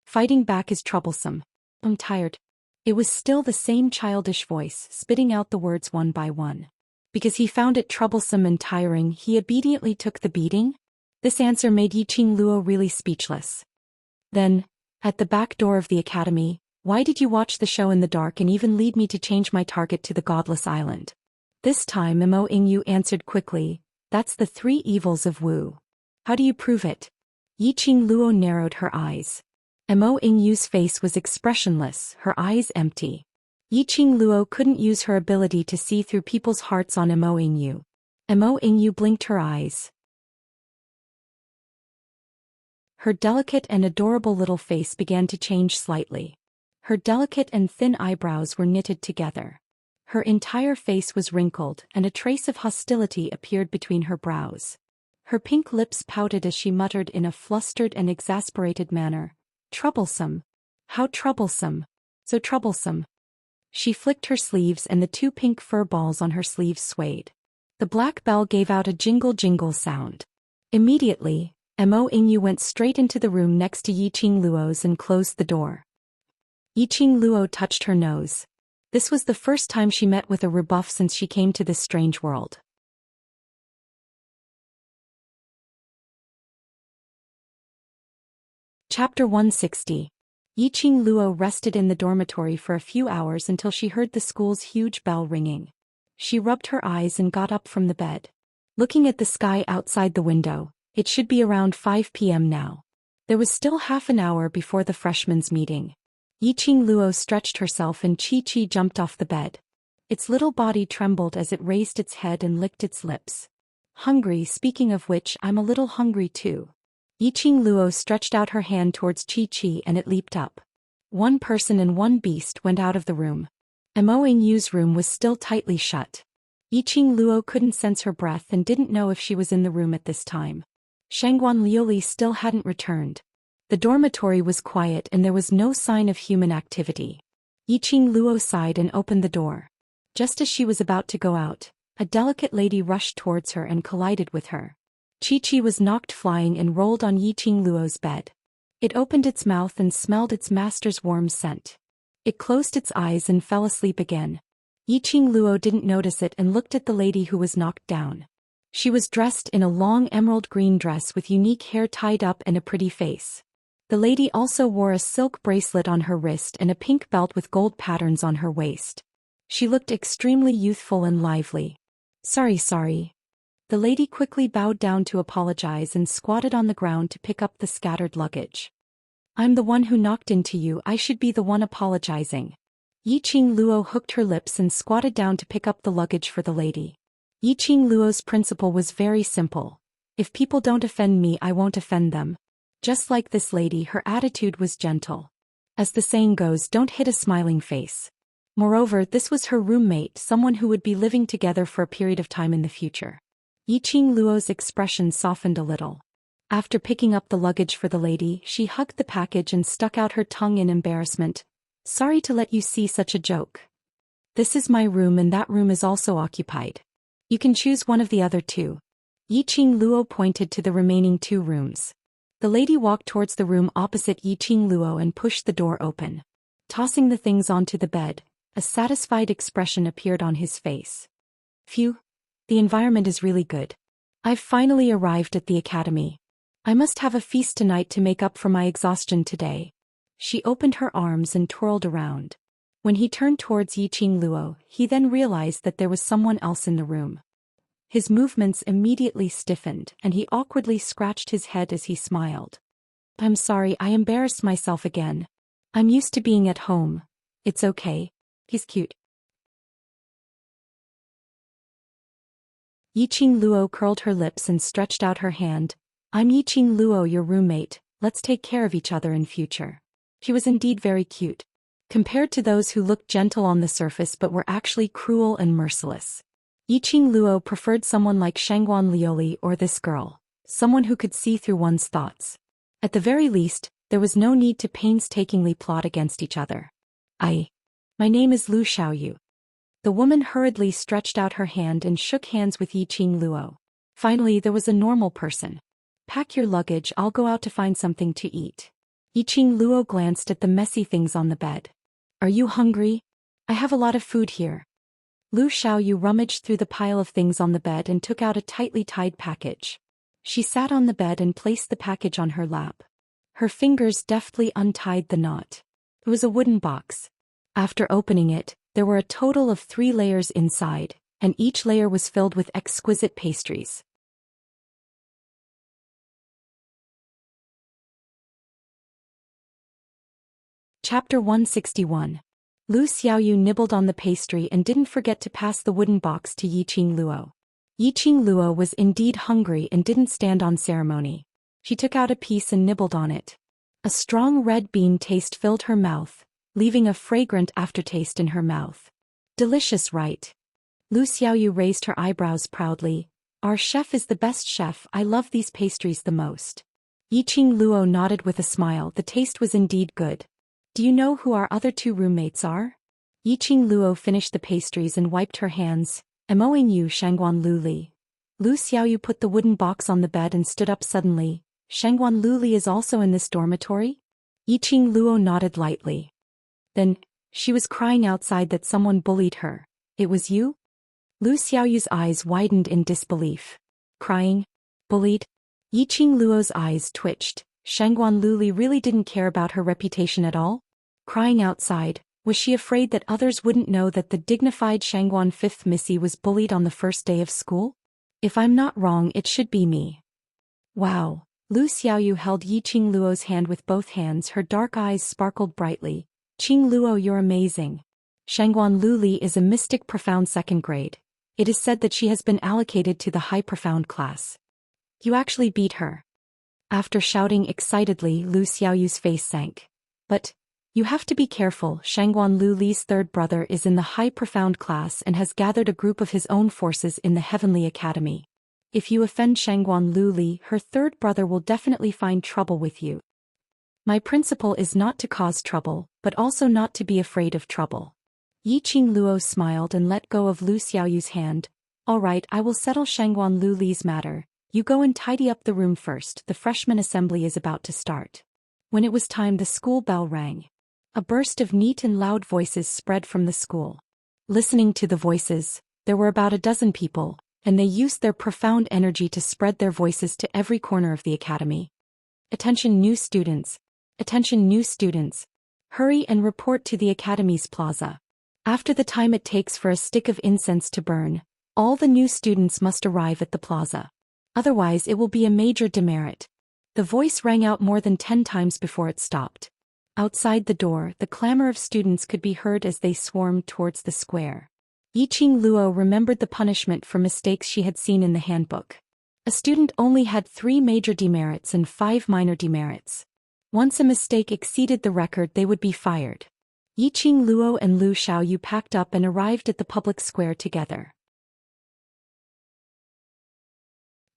Fighting back is troublesome. I'm tired. It was still the same childish voice, spitting out the words one by one. Because he found it troublesome and tiring, he obediently took the beating? This answer made Yiqing Luo really speechless. Then, at the back door of the academy, why did you watch the show in the dark and even lead me to change my target to the godless island? This time Emoing Yu answered quickly, that's the 3 evils of Wu. How do you prove it? Yiqing Luo narrowed her eyes. Emoing Yu's face was expressionless, her eyes empty. Yiqing Luo couldn't use her ability to see through people's hearts on Emoing Yu. Emoing Yu blinked her eyes. Her delicate and adorable little face began to change slightly. Her delicate and thin eyebrows were knitted together. Her entire face was wrinkled and a trace of hostility appeared between her brows. Her pink lips pouted as she muttered in a flustered and exasperated manner, "Troublesome. How troublesome. So troublesome." She flicked her sleeves and the 2 pink fur balls on her sleeves swayed. The black bell gave out a jingle-jingle sound. Immediately, Emoing Yu went straight into the room next to Yiqing Luo's and closed the door. Yiqing Luo touched her nose. This was the first time she met with a rebuff since she came to this strange world. Chapter 160. Yiqing Luo rested in the dormitory for a few hours until she heard the school's huge bell ringing. She rubbed her eyes and got up from the bed. Looking at the sky outside the window, it should be around 5 p.m. now. There was still half an hour before the freshmen's meeting. Yiqing Luo stretched herself and Chi jumped off the bed. Its little body trembled as it raised its head and licked its lips. Hungry, speaking of which, I'm a little hungry too. Yiqing Luo stretched out her hand towards Chi and it leaped up. One person and one beast went out of the room. Mo Yu's room was still tightly shut. Yiqing Luo couldn't sense her breath and didn't know if she was in the room at this time. Shangguan Liuli still hadn't returned. The dormitory was quiet and there was no sign of human activity. Yiqing Luo sighed and opened the door. Just as she was about to go out, a delicate lady rushed towards her and collided with her. Chi was knocked flying and rolled on Yiqing Luo's bed. It opened its mouth and smelled its master's warm scent. It closed its eyes and fell asleep again. Yiqing Luo didn't notice it and looked at the lady who was knocked down. She was dressed in a long emerald green dress with unique hair tied up and a pretty face. The lady also wore a silk bracelet on her wrist and a pink belt with gold patterns on her waist. She looked extremely youthful and lively. Sorry. The lady quickly bowed down to apologize and squatted on the ground to pick up the scattered luggage. I'm the one who knocked into you, I should be the one apologizing. Yiqing Luo hooked her lips and squatted down to pick up the luggage for the lady. Yiqing Luo's principle was very simple. If people don't offend me, I won't offend them. Just like this lady, her attitude was gentle. As the saying goes, don't hit a smiling face. Moreover, this was her roommate, someone who would be living together for a period of time in the future. Yiqing Luo's expression softened a little. After picking up the luggage for the lady, she hugged the package and stuck out her tongue in embarrassment. Sorry to let you see such a joke. This is my room and that room is also occupied. You can choose one of the other two. Yiqing Luo pointed to the remaining 2 rooms. The lady walked towards the room opposite Yiqing Luo and pushed the door open. Tossing the things onto the bed, a satisfied expression appeared on his face. Phew. The environment is really good. I've finally arrived at the academy. I must have a feast tonight to make up for my exhaustion today. She opened her arms and twirled around. When he turned towards Yiqing Luo, he then realized that there was someone else in the room. His movements immediately stiffened and he awkwardly scratched his head as he smiled. I'm sorry, I embarrassed myself again. I'm used to being at home. It's okay. He's cute. Yiqing Luo curled her lips and stretched out her hand. I'm Yiqing Luo, your roommate. Let's take care of each other in future. She was indeed very cute. Compared to those who looked gentle on the surface but were actually cruel and merciless. Yiqing Luo preferred someone like Shangguan Liuli or this girl, someone who could see through one's thoughts. At the very least, there was no need to painstakingly plot against each other. My name is Lu Xiaoyu. The woman hurriedly stretched out her hand and shook hands with Yiqing Luo. Finally, there was a normal person. Pack your luggage, I'll go out to find something to eat. Yiqing Luo glanced at the messy things on the bed. Are you hungry? I have a lot of food here. Lu Xiaoyu rummaged through the pile of things on the bed and took out a tightly tied package. She sat on the bed and placed the package on her lap. Her fingers deftly untied the knot. It was a wooden box. After opening it, there were a total of 3 layers inside, and each layer was filled with exquisite pastries. Chapter 161. Lu Xiaoyu nibbled on the pastry and didn't forget to pass the wooden box to Yiqing Luo. Yiqing Luo was indeed hungry and didn't stand on ceremony. She took out a piece and nibbled on it. A strong red bean taste filled her mouth, leaving a fragrant aftertaste in her mouth. Delicious, right? Lu Xiaoyu raised her eyebrows proudly. Our chef is the best chef, I love these pastries the most. Yiqing Luo nodded with a smile, the taste was indeed good. Do you know who our other 2 roommates are? Yiqing Luo finished the pastries and wiped her hands. Moyu Shangguan Luli. Lu Xiaoyu put the wooden box on the bed and stood up suddenly. Shangguan Luli is also in this dormitory? Yiqing Luo nodded lightly. Then, she was crying outside that someone bullied her. It was you? Lu Xiaoyu's eyes widened in disbelief. Crying? Bullied? Yiqing Luo's eyes twitched. Shangguan Luli really didn't care about her reputation at all? Crying outside, was she afraid that others wouldn't know that the dignified Shangguan 5th Missy was bullied on the first day of school? If I'm not wrong, it should be me. Wow. Lu Xiaoyu held Yiqing Luo's hand with both hands, her dark eyes sparkled brightly. Qing Luo, you're amazing. Shangguan Luli is a mystic profound 2nd grade. It is said that she has been allocated to the high profound class. You actually beat her. After shouting excitedly, Lu Xiaoyu's face sank. But, you have to be careful. Shangguan Lu Li's third brother is in the high profound class and has gathered a group of his own forces in the Heavenly Academy. If you offend Shangguan Lu Li, her third brother will definitely find trouble with you. My principle is not to cause trouble, but also not to be afraid of trouble. Yiqing Luo smiled and let go of Lu Xiaoyu's hand. All right, I will settle Shangguan Lu Li's matter. You go and tidy up the room first. The freshman assembly is about to start. When it was time, the school bell rang. A burst of neat and loud voices spread from the school. Listening to the voices, there were about a dozen people, and they used their profound energy to spread their voices to every corner of the academy. Attention new students. Attention new students. Hurry and report to the academy's plaza. After the time it takes for a stick of incense to burn, all the new students must arrive at the plaza. Otherwise it will be a major demerit. The voice rang out more than 10 times before it stopped. Outside the door, the clamor of students could be heard as they swarmed towards the square. Yiqing Luo remembered the punishment for mistakes she had seen in the handbook. A student only had 3 major demerits and 5 minor demerits. Once a mistake exceeded the record, they would be fired. Yiqing Luo and Lu Xiaoyu packed up and arrived at the public square together.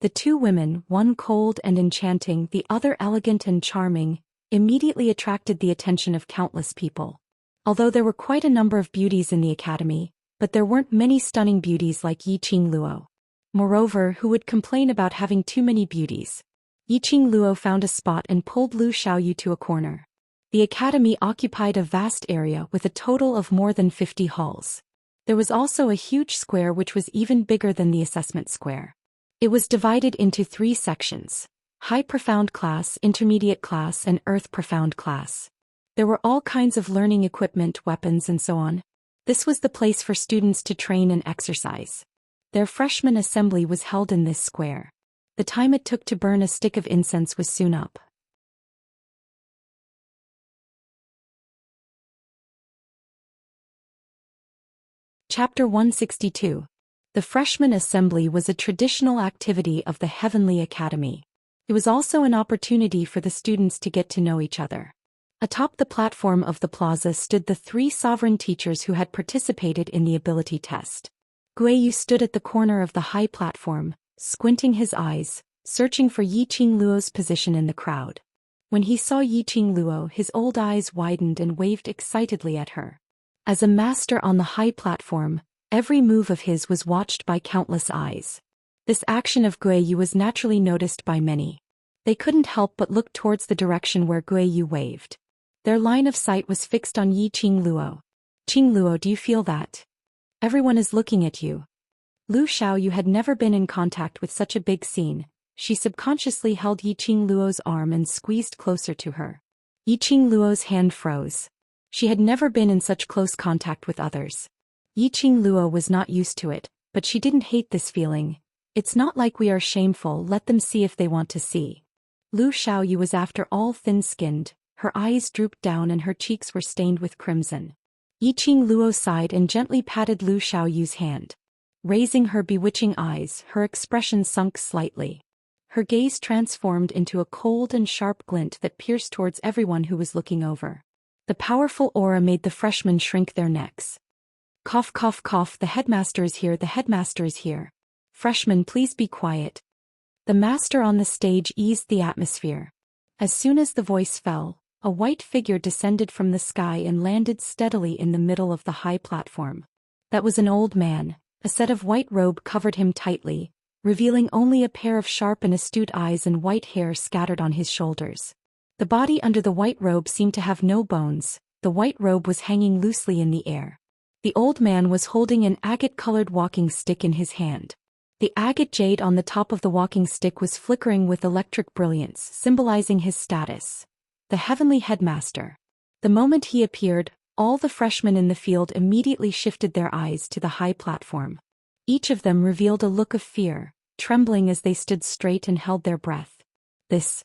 The two women, one cold and enchanting, the other elegant and charming, immediately attracted the attention of countless people. Although there were quite a number of beauties in the academy, but there weren't many stunning beauties like Yiqing Luo. Moreover, who would complain about having too many beauties? Yiqing Luo found a spot and pulled Lu Xiaoyu to a corner. The academy occupied a vast area with a total of more than 50 halls. There was also a huge square which was even bigger than the assessment square. It was divided into 3 sections: High Profound Class, Intermediate Class, and Earth Profound Class. There were all kinds of learning equipment, weapons, and so on. This was the place for students to train and exercise. Their freshman assembly was held in this square. The time it took to burn a stick of incense was soon up. Chapter 162. The freshman assembly was a traditional activity of the Heavenly Academy. It was also an opportunity for the students to get to know each other. Atop the platform of the plaza stood the 3 sovereign teachers who had participated in the ability test. Guiyu stood at the corner of the high platform, squinting his eyes, searching for Yiqing Luo's position in the crowd. When he saw Yiqing Luo, his old eyes widened and waved excitedly at her. As a master on the high platform, every move of his was watched by countless eyes. This action of Guiyu was naturally noticed by many. They couldn't help but look towards the direction where Guiyu waved. Their line of sight was fixed on Yiqing Luo. Qing Luo, do you feel that? Everyone is looking at you. Lu Xiaoyu had never been in contact with such a big scene. She subconsciously held Yiqing Luo's arm and squeezed closer to her. Yiqing Luo's hand froze. She had never been in such close contact with others. Yiqing Luo was not used to it, but she didn't hate this feeling. It's not like we are shameful, let them see if they want to see. Lu Xiaoyu was after all thin-skinned, her eyes drooped down and her cheeks were stained with crimson. Yiqing Luo sighed and gently patted Lu Xiaoyu's hand. Raising her bewitching eyes, her expression sunk slightly. Her gaze transformed into a cold and sharp glint that pierced towards everyone who was looking over. The powerful aura made the freshmen shrink their necks. Cough, cough, cough, the headmaster is here, the headmaster is here. Freshmen, please be quiet. The master on the stage eased the atmosphere. As soon as the voice fell, a white figure descended from the sky and landed steadily in the middle of the high platform. That was an old man. A set of white robe covered him tightly, revealing only a pair of sharp and astute eyes and white hair scattered on his shoulders. The body under the white robe seemed to have no bones. The white robe was hanging loosely in the air. The old man was holding an agate-colored walking stick in his hand. The agate jade on the top of the walking stick was flickering with electric brilliance, symbolizing his status. The heavenly headmaster. The moment he appeared, all the freshmen in the field immediately shifted their eyes to the high platform. Each of them revealed a look of fear, trembling as they stood straight and held their breath. This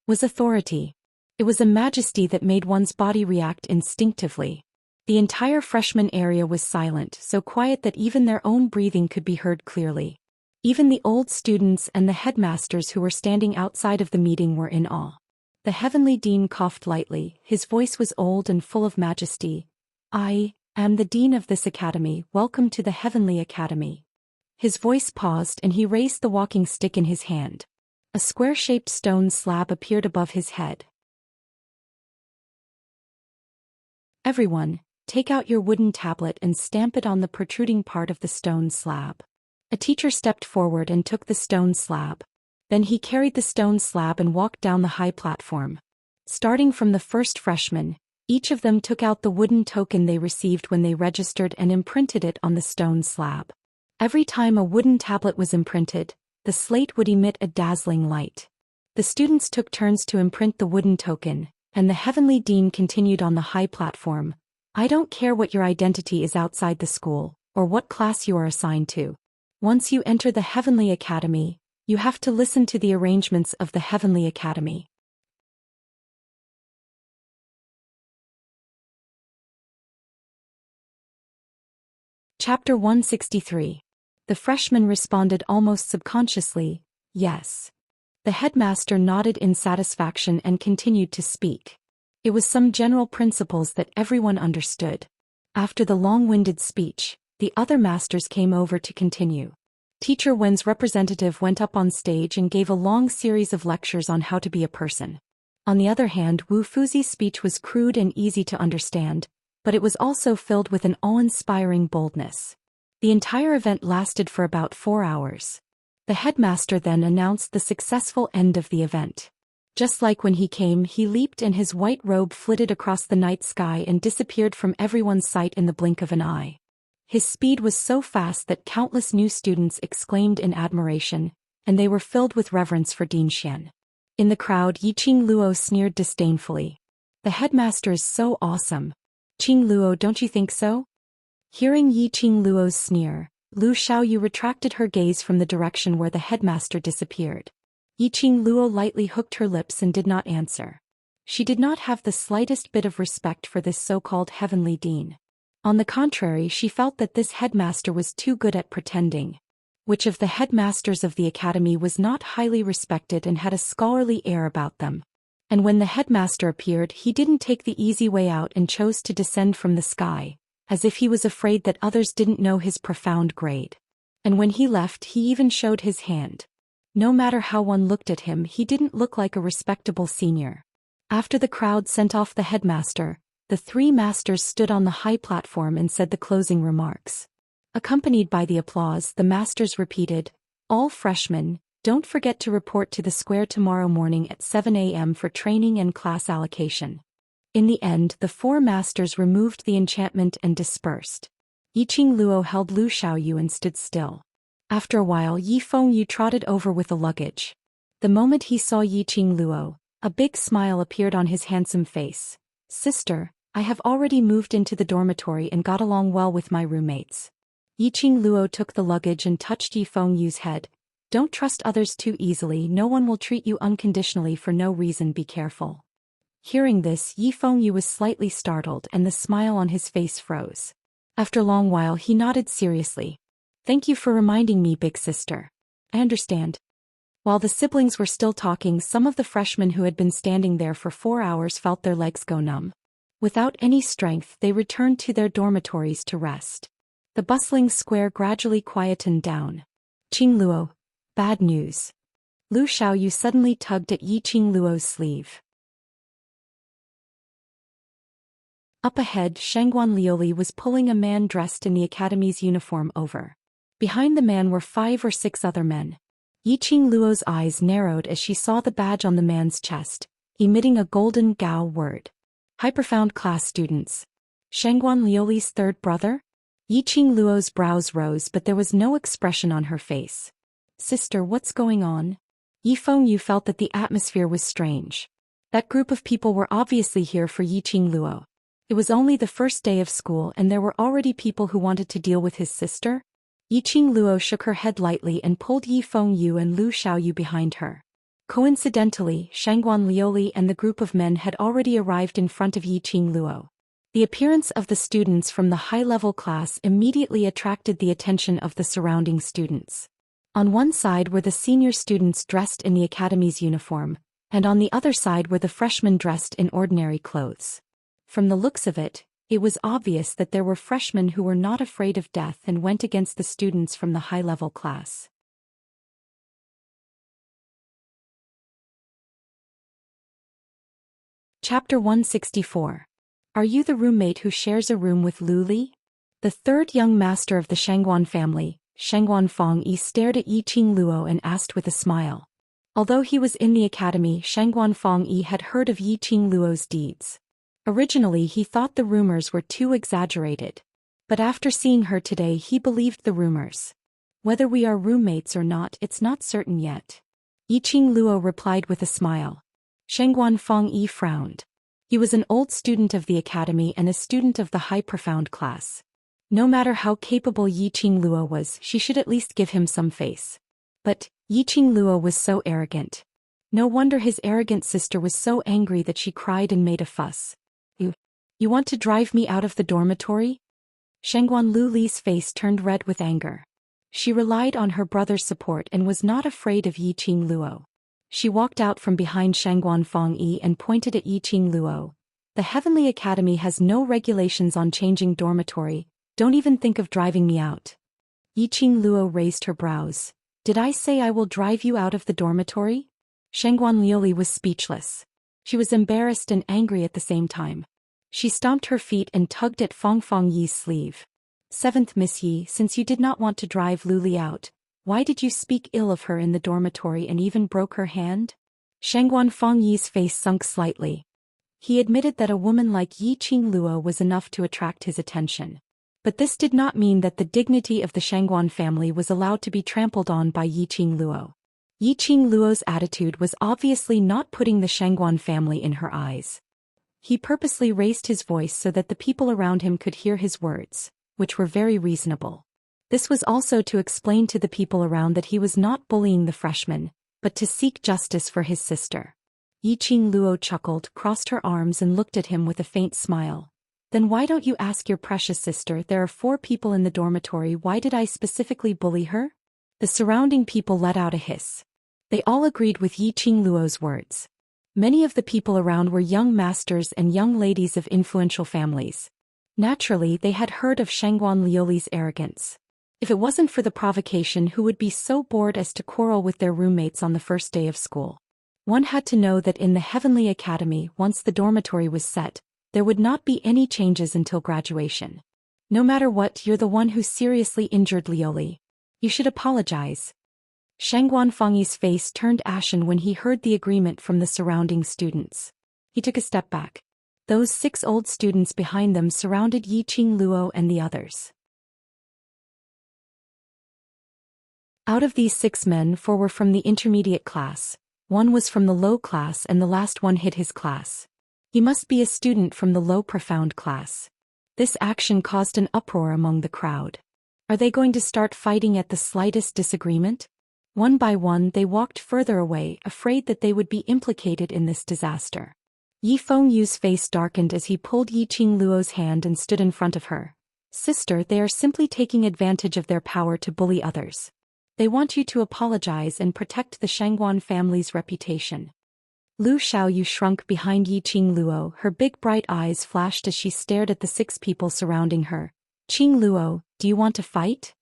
was authority. It was a majesty that made one's body react instinctively. The entire freshman area was silent, so quiet that even their own breathing could be heard clearly. Even the old students and the headmasters who were standing outside of the meeting were in awe. The heavenly dean coughed lightly, his voice was old and full of majesty. "I am the dean of this academy, welcome to the Heavenly Academy." His voice paused and he raised the walking stick in his hand. A square-shaped stone slab appeared above his head. "Everyone, take out your wooden tablet and stamp it on the protruding part of the stone slab." A teacher stepped forward and took the stone slab. Then he carried the stone slab and walked down the high platform. Starting from the first freshman, each of them took out the wooden token they received when they registered and imprinted it on the stone slab. Every time a wooden tablet was imprinted, the slate would emit a dazzling light. The students took turns to imprint the wooden token, and the heavenly dean continued on the high platform. "I don't care what your identity is outside the school, or what class you are assigned to. Once you enter the Heavenly Academy, you have to listen to the arrangements of the Heavenly Academy." Chapter 163. The freshman responded almost subconsciously, "Yes." The headmaster nodded in satisfaction and continued to speak. It was some general principles that everyone understood. After the long-winded speech, the other masters came over to continue. Teacher Wen's representative went up on stage and gave a long series of lectures on how to be a person. On the other hand, Wu Fuzi's speech was crude and easy to understand, but it was also filled with an awe-inspiring boldness. The entire event lasted for about 4 hours. The headmaster then announced the successful end of the event. Just like when he came, he leaped and his white robe flitted across the night sky and disappeared from everyone's sight in the blink of an eye. His speed was so fast that countless new students exclaimed in admiration, and they were filled with reverence for Dean Xian. In the crowd, Yiqing Luo sneered disdainfully. "The headmaster is so awesome. Qing Luo, don't you think so?" Hearing Yiqing Luo's sneer, Lu Xiaoyu retracted her gaze from the direction where the headmaster disappeared. Yiqing Luo lightly hooked her lips and did not answer. She did not have the slightest bit of respect for this so-called heavenly dean. On the contrary, she felt that this headmaster was too good at pretending. Which of the headmasters of the academy was not highly respected and had a scholarly air about them? And when the headmaster appeared, he didn't take the easy way out and chose to descend from the sky, as if he was afraid that others didn't know his profound grade. And when he left, he even showed his hand. No matter how one looked at him, he didn't look like a respectable senior. After the crowd sent off the headmaster, the 3 masters stood on the high platform and said the closing remarks. Accompanied by the applause, the masters repeated, "All freshmen, don't forget to report to the square tomorrow morning at 7 a.m. for training and class allocation." In the end, the 4 masters removed the enchantment and dispersed. Yiqing Luo held Lu Xiaoyu and stood still. After a while, Yi Fengyu trotted over with the luggage. The moment he saw Yiqing Luo, a big smile appeared on his handsome face. "Sister, I have already moved into the dormitory and got along well with my roommates." Yiqing Luo took the luggage and touched Yi Fengyu's head. "Don't trust others too easily, no one will treat you unconditionally for no reason, be careful." Hearing this, Yi Fengyu was slightly startled and the smile on his face froze. After a long while he nodded seriously. "Thank you for reminding me, big sister. I understand." While the siblings were still talking, some of the freshmen who had been standing there for 4 hours felt their legs go numb. Without any strength, they returned to their dormitories to rest. The bustling square gradually quietened down. "Qing Luo, bad news." Lu Xiaoyu suddenly tugged at Yiqing Luo's sleeve. Up ahead, Shangguan Liuli was pulling a man dressed in the academy's uniform over. Behind the man were 5 or 6 other men. Yiqing Luo's eyes narrowed as she saw the badge on the man's chest, emitting a golden Gao word. High-profound class students. Shangguan Liuli's third brother? Yiqing Luo's brows rose, but there was no expression on her face. "Sister, what's going on?" Yi Fengyu felt that the atmosphere was strange. That group of people were obviously here for Yiqing Luo. It was only the first day of school and there were already people who wanted to deal with his sister? Yiqing Luo shook her head lightly and pulled Yi Fengyu and Lu Xiaoyu behind her. Coincidentally, Shangguan Liuli and the group of men had already arrived in front of Yiqing Luo. The appearance of the students from the high-level class immediately attracted the attention of the surrounding students. On one side were the senior students dressed in the academy's uniform, and on the other side were the freshmen dressed in ordinary clothes. From the looks of it, it was obvious that there were freshmen who were not afraid of death and went against the students from the high-level class. Chapter 164. Are you the roommate who shares a room with Lu Li? The third young master of the Shangguan family, Shangguan Fangyi, stared at Yiqing Luo and asked with a smile. Although he was in the academy, Shangguan Fangyi had heard of Yiqing Luo's deeds. Originally he thought the rumors were too exaggerated. But after seeing her today he believed the rumors. Whether we are roommates or not, it's not certain yet. Yiqing Luo replied with a smile. Shangguan Fangyi frowned. He was an old student of the academy and a student of the high profound class. No matter how capable Yiqing Luo was, she should at least give him some face. But Yiqing Luo was so arrogant. No wonder his arrogant sister was so angry that she cried and made a fuss. You want to drive me out of the dormitory? Shangguan Lu Li's face turned red with anger. She relied on her brother's support and was not afraid of Yiqing Luo. She walked out from behind Shangguan Fangyi and pointed at Yiqing Luo. The Heavenly Academy has no regulations on changing dormitory. Don't even think of driving me out. Yiqing Luo raised her brows. Did I say I will drive you out of the dormitory? Shangguan Liuli was speechless. She was embarrassed and angry at the same time. She stomped her feet and tugged at Fangyi's sleeve. Seventh Miss Yi, since you did not want to drive Lu Li out, why did you speak ill of her in the dormitory and even broke her hand? Shangguan Fangyi's face sunk slightly. He admitted that a woman like Yiqing Luo was enough to attract his attention. But this did not mean that the dignity of the Shangguan family was allowed to be trampled on by Yiqing Luo. Yiqing Luo's attitude was obviously not putting the Shangguan family in her eyes. He purposely raised his voice so that the people around him could hear his words, which were very reasonable. This was also to explain to the people around that he was not bullying the freshmen, but to seek justice for his sister. Yiqing Luo chuckled, crossed her arms and looked at him with a faint smile. Then why don't you ask your precious sister? There are 4 people in the dormitory. Why did I specifically bully her? The surrounding people let out a hiss. They all agreed with Yiqing Luo's words. Many of the people around were young masters and young ladies of influential families. Naturally, they had heard of Shangguan Liuli's arrogance. If it wasn't for the provocation, who would be so bored as to quarrel with their roommates on the first day of school? One had to know that in the Heavenly Academy, once the dormitory was set, there would not be any changes until graduation. No matter what, you're the one who seriously injured Liuli. You should apologize. Shangguan Fangyi's face turned ashen when he heard the agreement from the surrounding students. He took a step back. Those 6 old students behind them surrounded Yiqing Luo and the others. Out of these 6 men, 4 were from the intermediate class, 1 was from the low class and the last one hid his class. He must be a student from the low profound class. This action caused an uproar among the crowd. Are they going to start fighting at the slightest disagreement? One by one they walked further away, afraid that they would be implicated in this disaster. Yi Fengyu's face darkened as he pulled Yiqing Luo's hand and stood in front of her. Sister, they are simply taking advantage of their power to bully others. They want you to apologize and protect the Shangguan family's reputation. Lu Xiaoyu shrunk behind Yiqing Luo. Her big bright eyes flashed as she stared at the 6 people surrounding her. Qing Luo, do you want to fight?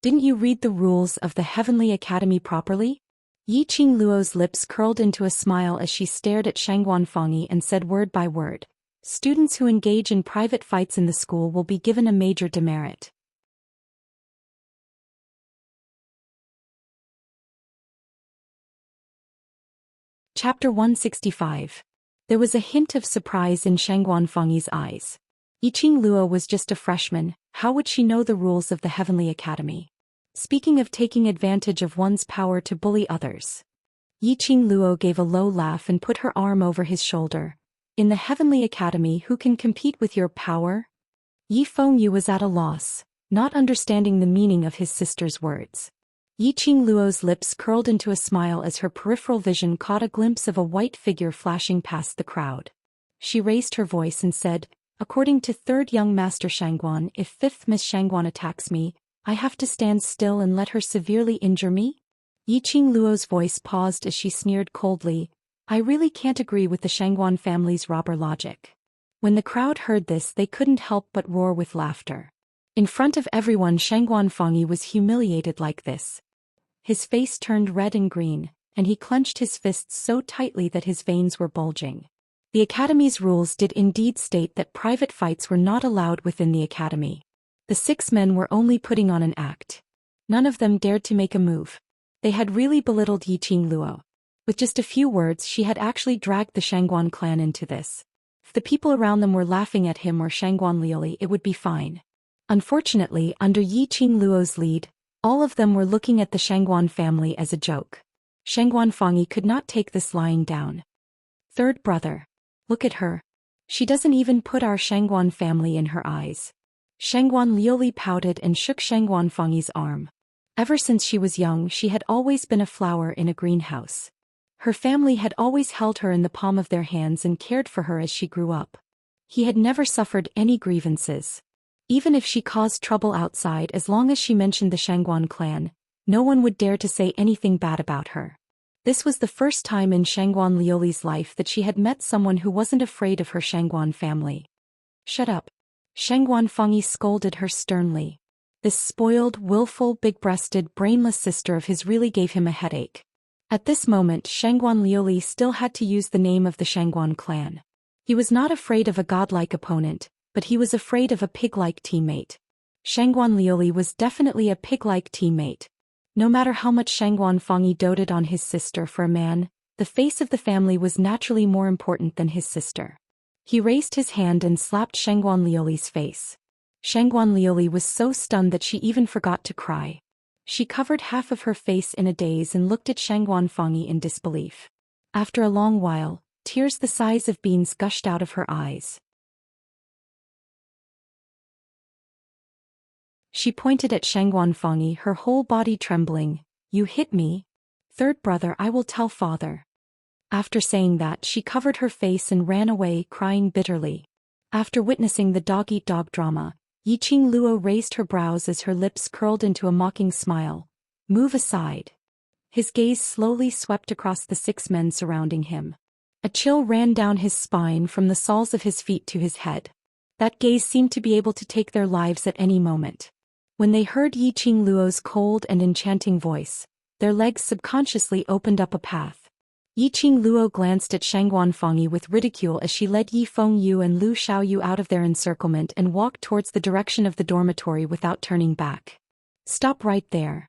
Didn't you read the rules of the Heavenly Academy properly? Yiqing Luo's lips curled into a smile as she stared at Shangguan Fangyi and said word by word, students who engage in private fights in the school will be given a major demerit. Chapter 165. There was a hint of surprise in Shangguan Fangyi's eyes. Yiqing Luo was just a freshman, how would she know the rules of the Heavenly Academy? Speaking of taking advantage of one's power to bully others. Yiqing Luo gave a low laugh and put her arm over his shoulder. In the Heavenly Academy, who can compete with your power? Yi Fengyu was at a loss, not understanding the meaning of his sister's words. Yiqing Luo's lips curled into a smile as her peripheral vision caught a glimpse of a white figure flashing past the crowd. She raised her voice and said, According to 3rd young Master Shangguan, if 5th Miss Shangguan attacks me, I have to stand still and let her severely injure me? Yiqing Luo's voice paused as she sneered coldly. I really can't agree with the Shangguan family's robber logic. When the crowd heard this, they couldn't help but roar with laughter. In front of everyone, Shangguan Fangyi was humiliated like this. His face turned red and green, and he clenched his fists so tightly that his veins were bulging. The Academy's rules did indeed state that private fights were not allowed within the Academy. The 6 men were only putting on an act. None of them dared to make a move. They had really belittled Yiqing Luo. With just a few words, she had actually dragged the Shangguan clan into this. If the people around them were laughing at him or Shangguan Liuli, it would be fine. Unfortunately, under Yiqing Luo's lead, all of them were looking at the Shangguan family as a joke. Shangguan Fangyi could not take this lying down. 3rd brother. Look at her. She doesn't even put our Shangguan family in her eyes. Shangguan Liuli pouted and shook Shangguan Fangyi's arm. Ever since she was young, she had always been a flower in a greenhouse. Her family had always held her in the palm of their hands and cared for her as she grew up. He had never suffered any grievances. Even if she caused trouble outside, as long as she mentioned the Shangguan clan, no one would dare to say anything bad about her. This was the first time in Shangguan Liuli's life that she had met someone who wasn't afraid of her Shangguan family. Shut up. Shangguan Fangyi scolded her sternly. This spoiled, willful, big-breasted, brainless sister of his really gave him a headache. At this moment, Shangguan Liuli still had to use the name of the Shangguan clan. He was not afraid of a godlike opponent, but he was afraid of a pig-like teammate. Shangguan Liuli was definitely a pig-like teammate. No matter how much Shangguan Fangyi doted on his sister, for a man, the face of the family was naturally more important than his sister. He raised his hand and slapped Shangguan Liuli's face. Shangguan Liuli was so stunned that she even forgot to cry. She covered half of her face in a daze and looked at Shangguan Fangyi in disbelief. After a long while, tears the size of beans gushed out of her eyes. She pointed at Shangguan Fangyi, her whole body trembling. You hit me? 3rd brother, I will tell father. After saying that, she covered her face and ran away, crying bitterly. After witnessing the dog-eat-dog drama, Yiqing Luo raised her brows as her lips curled into a mocking smile. Move aside. His gaze slowly swept across the 6 men surrounding him. A chill ran down his spine from the soles of his feet to his head. That gaze seemed to be able to take their lives at any moment. When they heard Yiqing Luo's cold and enchanting voice, their legs subconsciously opened up a path. Yiqing Luo glanced at Shangguan Fangyi with ridicule as she led Yi Fengyu and Lu Xiaoyu out of their encirclement and walked towards the direction of the dormitory without turning back. Stop right there.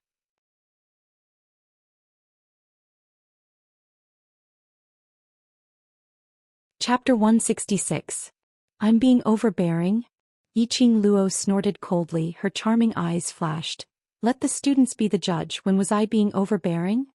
Chapter 166. I'm being overbearing? Yiqing Luo snorted coldly, her charming eyes flashed. Let the students be the judge. When was I being overbearing?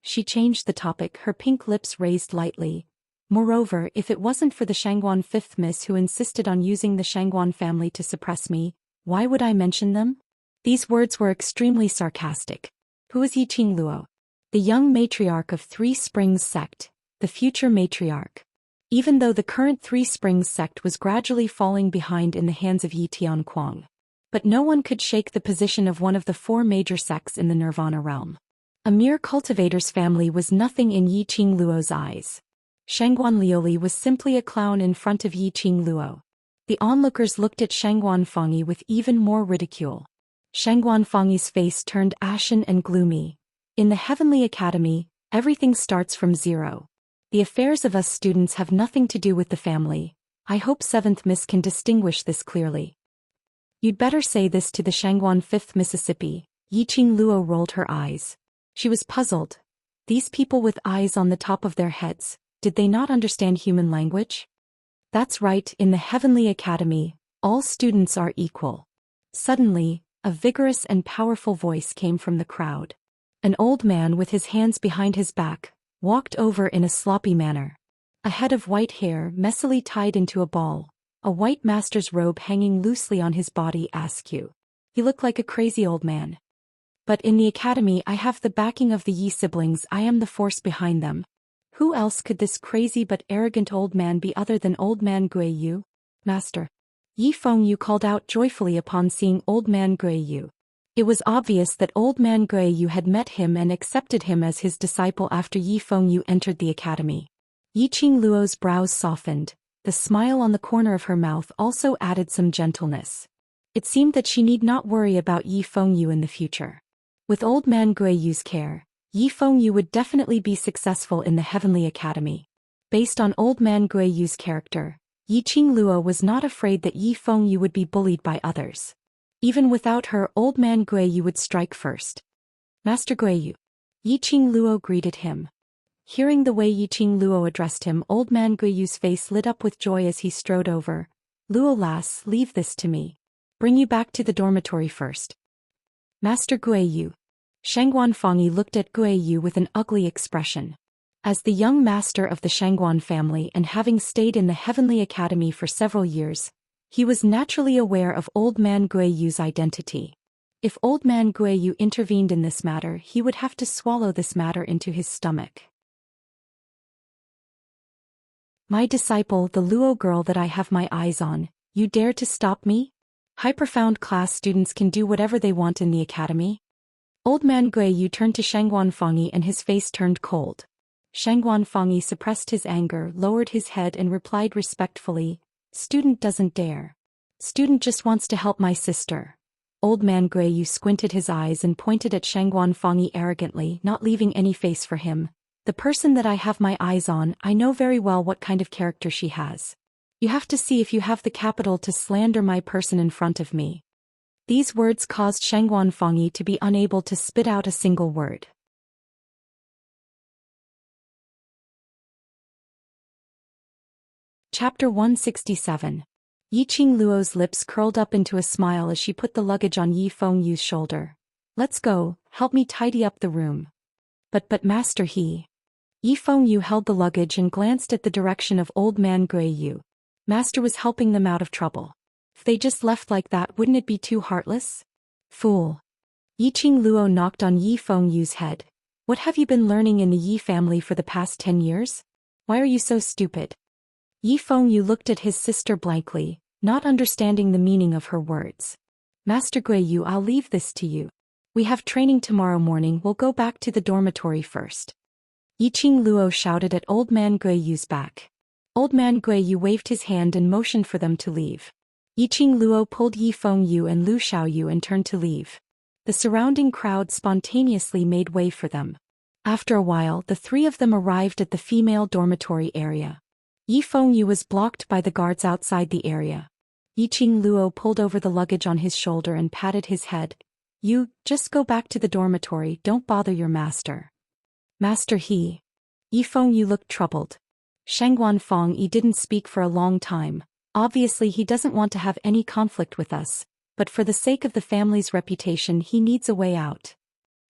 She changed the topic, her pink lips raised lightly. Moreover, if it wasn't for the Shangguan 5th Miss who insisted on using the Shangguan family to suppress me, why would I mention them? These words were extremely sarcastic. Who is Yiqing Luo? The young matriarch of Three Springs sect, the future matriarch. Even though the current Three Springs sect was gradually falling behind in the hands of Yi Tianquang. But no one could shake the position of one of the 4 major sects in the Nirvana realm. A mere cultivator's family was nothing in Yiqing Luo's eyes. Shangguan Liuli was simply a clown in front of Yiqing Luo. The onlookers looked at Shangguan Fangyi with even more ridicule. Shangguan Fangyi's face turned ashen and gloomy. In the Heavenly Academy, everything starts from zero. The affairs of us students have nothing to do with the family. I hope 7th Miss can distinguish this clearly. You'd better say this to the Shangguan 5th Mississippi. Yiqing Luo rolled her eyes. She was puzzled. These people with eyes on the top of their heads, did they not understand human language? That's right, in the Heavenly Academy, all students are equal. Suddenly, a vigorous and powerful voice came from the crowd. An old man with his hands behind his back walked over in a sloppy manner. A head of white hair messily tied into a ball, a white master's robe hanging loosely on his body. Ask you. He looked like a crazy old man. But in the academy I have the backing of the Yi siblings. I am the force behind them. Who else could this crazy but arrogant old man be other than old man Gui Yu? Master. Yi Fengyu called out joyfully upon seeing Old Man Guiyu. It was obvious that Old Man Guiyu had met him and accepted him as his disciple after Yi Fengyu entered the academy. Yiqing Luo's brows softened, the smile on the corner of her mouth also added some gentleness. It seemed that she need not worry about Yi Fengyu in the future. With Old Man Guiyu's care, Yi Fengyu would definitely be successful in the Heavenly Academy. Based on Old Man Guiyu's character, Yiqing Luo was not afraid that Yi Fengyu would be bullied by others. Even without her, Old Man Guiyu would strike first. Master Guiyu. Yiqing Luo greeted him. Hearing the way Yiqing Luo addressed him, Old Man Guiyu's face lit up with joy as he strode over. Luo lass, leave this to me. Bring you back to the dormitory first. Master Guiyu. Shangguan Fengyi looked at Guiyu with an ugly expression. As the young master of the Shangguan family and having stayed in the Heavenly Academy for several years, he was naturally aware of Old Man Guiyu's identity. If Old Man Guiyu intervened in this matter, he would have to swallow this matter into his stomach. My disciple, the Luo girl that I have my eyes on, you dare to stop me? High-profound class students can do whatever they want in the academy? Old Man Guiyu turned to Shangguan Fengyi and his face turned cold. Shangguan Fengyi suppressed his anger, lowered his head and replied respectfully, Student doesn't dare. Student just wants to help my sister. Old Man Guiyu squinted his eyes and pointed at Shangguan Fengyi arrogantly, not leaving any face for him. The person that I have my eyes on, I know very well what kind of character she has. You have to see if you have the capital to slander my person in front of me. These words caused Shangguan Fengyi to be unable to spit out a single word. Chapter 167. Yiqing Luo's lips curled up into a smile as she put the luggage on Yi Fengyu's shoulder. Let's go, help me tidy up the room. But Master Yi Fengyu held the luggage and glanced at the direction of Old Man Guiyu. Master was helping them out of trouble. If they just left like that, wouldn't it be too heartless? Fool. Yiqing Luo knocked on Yi Fengyu's head. What have you been learning in the Yi family for the past 10 years? Why are you so stupid? Yi Fengyu looked at his sister blankly, not understanding the meaning of her words. Master Guiyu, I'll leave this to you. We have training tomorrow morning, we'll go back to the dormitory first. Yiqing Luo shouted at Old Man Guiyu's back. Old Man Guiyu waved his hand and motioned for them to leave. Yiqing Luo pulled Yi Fengyu and Lu Xiaoyu and turned to leave. The surrounding crowd spontaneously made way for them. After a while, the three of them arrived at the female dormitory area. Yi Fengyu was blocked by the guards outside the area. Yiqing Luo pulled over the luggage on his shoulder and patted his head. You, just go back to the dormitory, don't bother your master. Master Yi Fengyu looked troubled. Shangguan Fengyi didn't speak for a long time. Obviously he doesn't want to have any conflict with us, but for the sake of the family's reputation he needs a way out.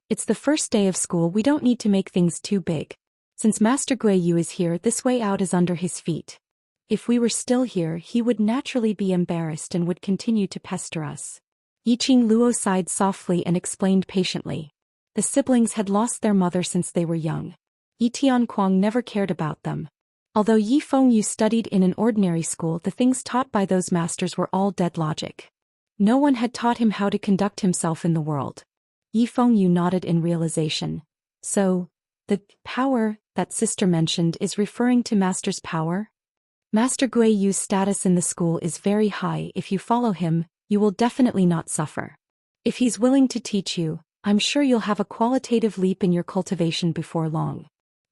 It's the first day of school, we don't need to make things too big. Since Master Guiyu is here, this way out is under his feet. If we were still here, he would naturally be embarrassed and would continue to pester us. Yiqing Luo sighed softly and explained patiently. The siblings had lost their mother since they were young. Yi Tianquang never cared about them. Although Yi Fengyu studied in an ordinary school, the things taught by those masters were all dead logic. No one had taught him how to conduct himself in the world. Yi Fengyu nodded in realization. So, the power that sister mentioned is referring to Master's power? Master Guiyu's status in the school is very high. If you follow him, you will definitely not suffer. If he's willing to teach you, I'm sure you'll have a qualitative leap in your cultivation before long.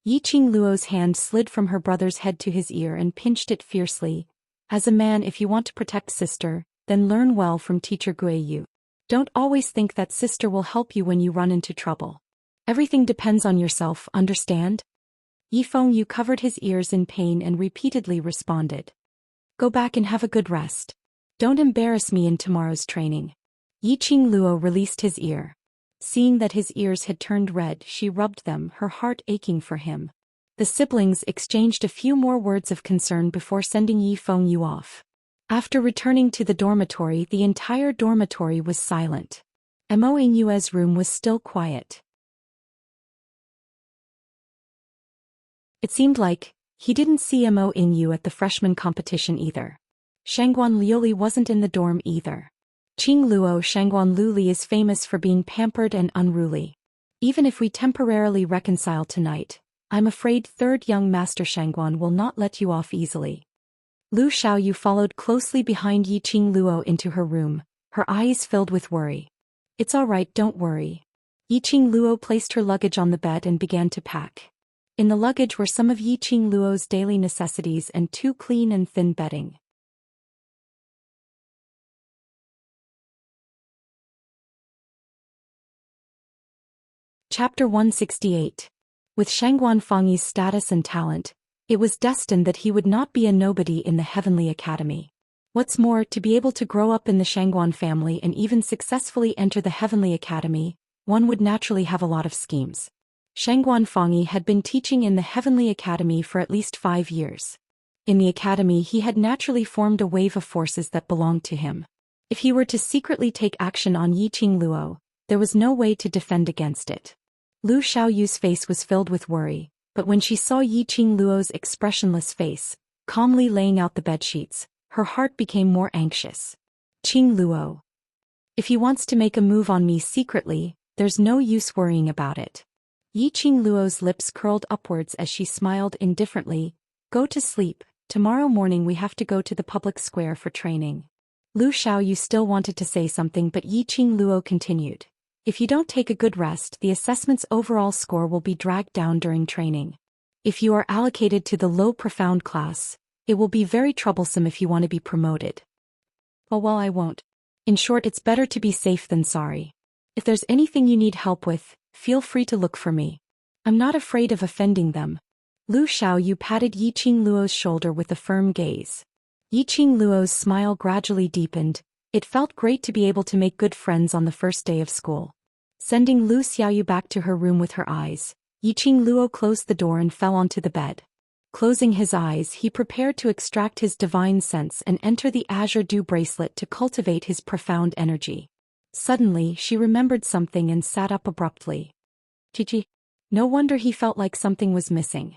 Yiqing Luo's hand slid from her brother's head to his ear and pinched it fiercely. As a man, if you want to protect sister, then learn well from teacher Guiyu. Don't always think that sister will help you when you run into trouble. Everything depends on yourself, understand? Yi Fengyu covered his ears in pain and repeatedly responded. Go back and have a good rest. Don't embarrass me in tomorrow's training. Yiqing Luo released his ear. Seeing that his ears had turned red, she rubbed them, her heart aching for him. The siblings exchanged a few more words of concern before sending Yi Fengyu off. After returning to the dormitory, the entire dormitory was silent. Mo Inyue's room was still quiet. It seemed like he didn't see Mo Inyu at the freshman competition either. Shangguan Liuli wasn't in the dorm either. Qing Luo Shangguan Luli is famous for being pampered and unruly. Even if we temporarily reconcile tonight, I'm afraid third young master Shangguan will not let you off easily. Lu Xiaoyu followed closely behind Yiqing Luo into her room, her eyes filled with worry. It's all right, don't worry. Yiqing Luo placed her luggage on the bed and began to pack. In the luggage were some of Yiqing Luo's daily necessities and 2 clean and thin bedding. Chapter 168. With Shangguan Fangyi's status and talent, it was destined that he would not be a nobody in the Heavenly Academy. What's more, to be able to grow up in the Shangguan family and even successfully enter the Heavenly Academy, one would naturally have a lot of schemes. Shangguan Fangyi had been teaching in the Heavenly Academy for at least 5 years. In the academy he had naturally formed a wave of forces that belonged to him. If he were to secretly take action on Yiqing Luo, there was no way to defend against it. Lu Xiaoyu's face was filled with worry, but when she saw Yiqing Luo's expressionless face, calmly laying out the bedsheets, her heart became more anxious. Qing Luo. If he wants to make a move on me secretly, there's no use worrying about it. Yiqing Luo's lips curled upwards as she smiled indifferently. Go to sleep, tomorrow morning we have to go to the public square for training. Lu Xiaoyu still wanted to say something but Yiqing Luo continued. If you don't take a good rest, the assessment's overall score will be dragged down during training. If you are allocated to the low profound class, it will be very troublesome if you want to be promoted. Well, I won't. In short, it's better to be safe than sorry. If there's anything you need help with, feel free to look for me. I'm not afraid of offending them. Lu Xiaoyu patted Yiqing Luo's shoulder with a firm gaze. Yiqing Luo's smile gradually deepened. It felt great to be able to make good friends on the first day of school. Sending Lu Xiaoyu back to her room with her eyes, Yiqing Luo closed the door and fell onto the bed. Closing his eyes, he prepared to extract his divine sense and enter the azure dew bracelet to cultivate his profound energy. Suddenly, she remembered something and sat up abruptly. Chi-Chi. No wonder he felt like something was missing.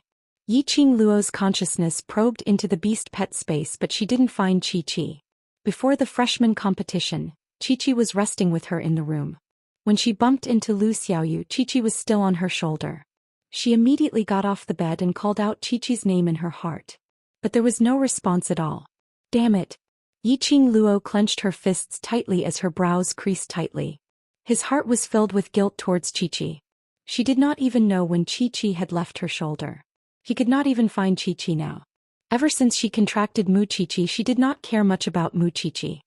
Yiqing Luo's consciousness probed into the beast pet space but she didn't find Chi-Chi. Before the freshman competition, Chi-Chi was resting with her in the room. When she bumped into Lu Xiaoyu, Chi-Chi was still on her shoulder. She immediately got off the bed and called out Chi-Chi's name in her heart. But there was no response at all. Damn it! Yiqing Luo clenched her fists tightly as her brows creased tightly. His heart was filled with guilt towards Chi-Chi. She did not even know when Chi-Chi had left her shoulder. He could not even find Chi-Chi now. Ever since she contracted Mu Chi-Chi, she did not care much about Mu Chi-Chi.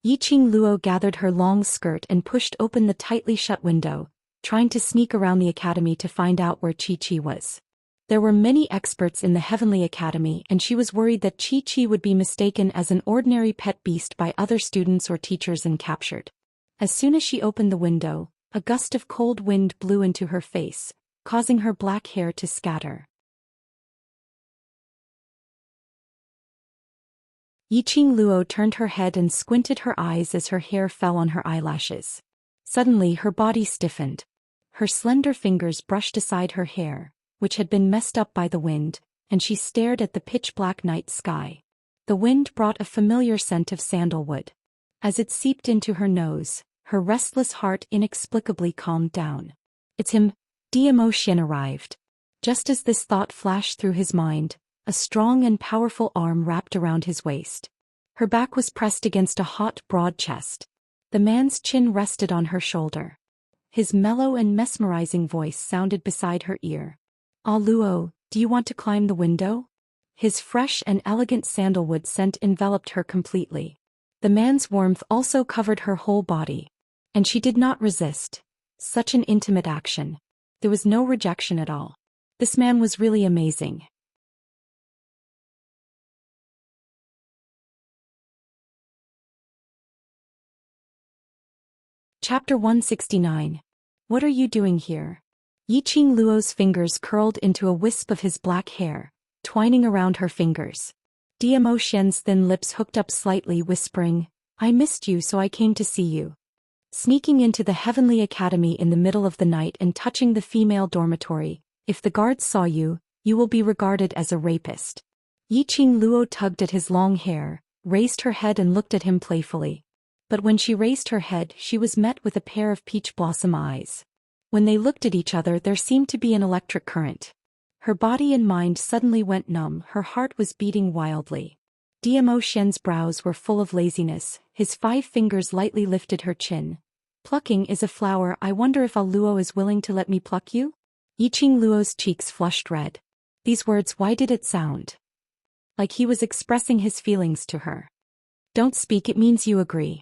Yiqing Luo gathered her long skirt and pushed open the tightly shut window, trying to sneak around the academy to find out where Chi-Chi was. There were many experts in the Heavenly Academy and she was worried that Chi-Chi would be mistaken as an ordinary pet beast by other students or teachers and captured. As soon as she opened the window, a gust of cold wind blew into her face, causing her black hair to scatter. Yiqing Luo turned her head and squinted her eyes as her hair fell on her eyelashes. Suddenly her body stiffened. Her slender fingers brushed aside her hair, which had been messed up by the wind, and she stared at the pitch-black night sky. The wind brought a familiar scent of sandalwood. As it seeped into her nose, her restless heart inexplicably calmed down. It's him, Zhou Xian arrived. Just as this thought flashed through his mind, a strong and powerful arm wrapped around his waist. Her back was pressed against a hot, broad chest. The man's chin rested on her shoulder. His mellow and mesmerizing voice sounded beside her ear. Ah Luo, do you want to climb the window? His fresh and elegant sandalwood scent enveloped her completely. The man's warmth also covered her whole body. And she did not resist. Such an intimate action. There was no rejection at all. This man was really amazing. Chapter 169. What are you doing here? Yiqing Luo's fingers curled into a wisp of his black hair, twining around her fingers. Zhou Xian's thin lips hooked up slightly, whispering, I missed you so I came to see you. Sneaking into the Heavenly Academy in the middle of the night and touching the female dormitory, if the guards saw you, you will be regarded as a rapist. Yiqing Luo tugged at his long hair, raised her head and looked at him playfully. But when she raised her head, she was met with a pair of peach blossom eyes. When they looked at each other, there seemed to be an electric current. Her body and mind suddenly went numb, her heart was beating wildly. Diamo Xian's brows were full of laziness, his 5 fingers lightly lifted her chin. Plucking is a flower, I wonder if Luo is willing to let me pluck you? Yiqing Luo's cheeks flushed red. These words, why did it sound like he was expressing his feelings to her? Don't speak, it means you agree.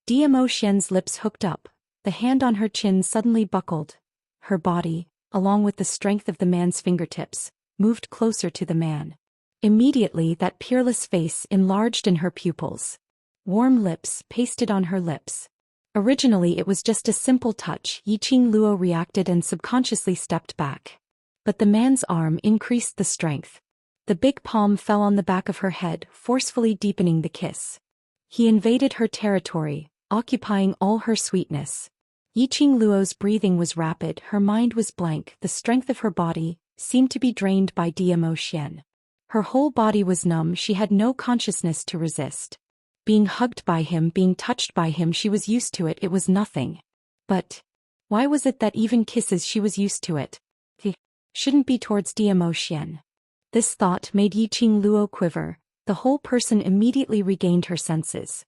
Diamo Xian's lips hooked up, the hand on her chin suddenly buckled. Her body, along with the strength of the man's fingertips, moved closer to the man. Immediately that peerless face enlarged in her pupils. Warm lips pasted on her lips. Originally it was just a simple touch, Yiqing Luo reacted and subconsciously stepped back. But the man's arm increased the strength. The big palm fell on the back of her head, forcefully deepening the kiss. He invaded her territory, occupying all her sweetness. Yiqing Luo's breathing was rapid, her mind was blank, the strength of her body seemed to be drained by Diamo Xian. Her whole body was numb, she had no consciousness to resist. Being hugged by him, being touched by him, she was used to it, it was nothing. But why was it that even kisses she was used to it? He shouldn't be towards Diamo Xian. This thought made Yiqing Luo quiver, the whole person immediately regained her senses.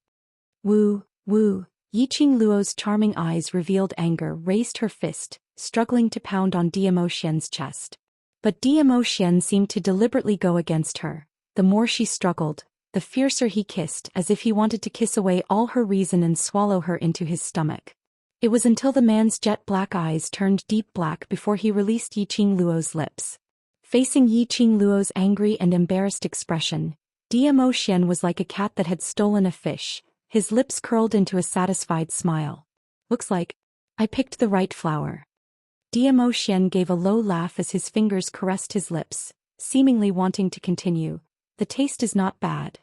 Woo, woo, Yiqing Luo's charming eyes revealed anger, raised her fist, struggling to pound on Diamo Xian's chest. But Diamo Xian seemed to deliberately go against her. The more she struggled, the fiercer he kissed, as if he wanted to kiss away all her reason and swallow her into his stomach. It was until the man's jet-black eyes turned deep black before he released Yiqing Luo's lips. Facing Yiqing Luo's angry and embarrassed expression, Diamo Xian was like a cat that had stolen a fish, his lips curled into a satisfied smile. Looks like I picked the right flower. Diamo Xian gave a low laugh as his fingers caressed his lips, seemingly wanting to continue. The taste is not bad.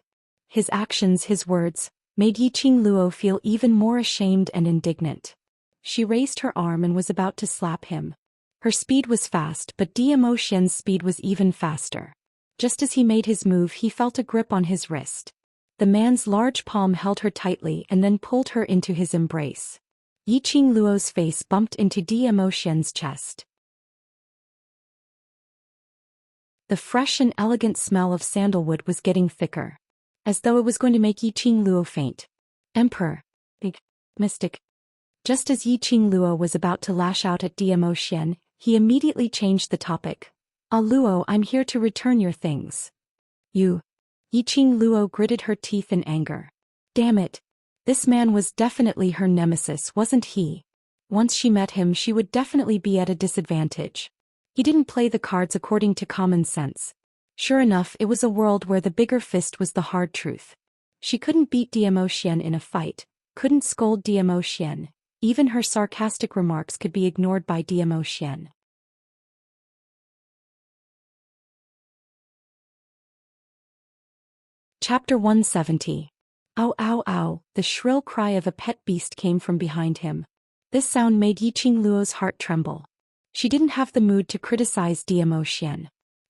His actions, his words, made Yiqing Luo feel even more ashamed and indignant. She raised her arm and was about to slap him. Her speed was fast, but Diamo Xian's speed was even faster. Just as he made his move, he felt a grip on his wrist. The man's large palm held her tightly and then pulled her into his embrace. Yiqing Luo's face bumped into Diamo Xian's chest. The fresh and elegant smell of sandalwood was getting thicker, as though it was going to make Yiqing Luo faint. Emperor, big mystic. Just as Yiqing Luo was about to lash out at Diamo Xian, he immediately changed the topic. Luo, I'm here to return your things. You. Yiqing Luo gritted her teeth in anger. Damn it. This man was definitely her nemesis, wasn't he? Once she met him, she would definitely be at a disadvantage. He didn't play the cards according to common sense. Sure enough, it was a world where the bigger fist was the hard truth. She couldn't beat Diamo Xian in a fight, couldn't scold Diamo Xian. Even her sarcastic remarks could be ignored by Diamo Xian. Chapter 170. Ow ow ow, the shrill cry of a pet beast came from behind him. This sound made Yiqing Luo's heart tremble. She didn't have the mood to criticize Diamo Xian.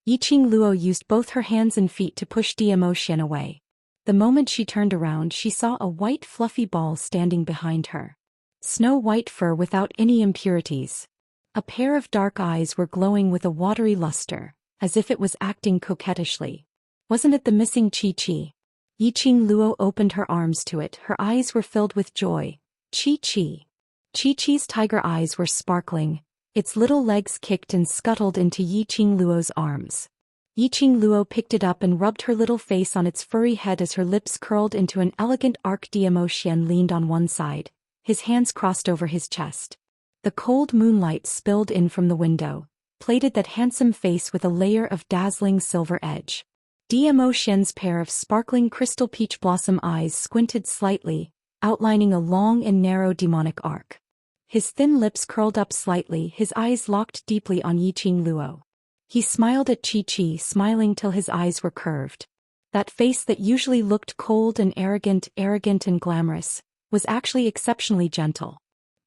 Yiqing Luo used both her hands and feet to push Diamo Xian away. The moment she turned around, she saw a white fluffy ball standing behind her. Snow-white fur without any impurities. A pair of dark eyes were glowing with a watery luster, as if it was acting coquettishly. Wasn't it the missing Chi-Chi? Yiqing Luo opened her arms to it, her eyes were filled with joy. Chi-Chi. Chi-Chi's tiger eyes were sparkling, its little legs kicked and scuttled into Yiqing Luo's arms. Yiqing Luo picked it up and rubbed her little face on its furry head as her lips curled into an elegant arc. Diamo Xian leaned on one side, his hands crossed over his chest. The cold moonlight spilled in from the window, plated that handsome face with a layer of dazzling silver edge. Diamo Xian's pair of sparkling crystal peach blossom eyes squinted slightly, outlining a long and narrow demonic arc. His thin lips curled up slightly, his eyes locked deeply on Yiqing Luo. He smiled at Chi-Chi, smiling till his eyes were curved. That face that usually looked cold and arrogant and glamorous, was actually exceptionally gentle.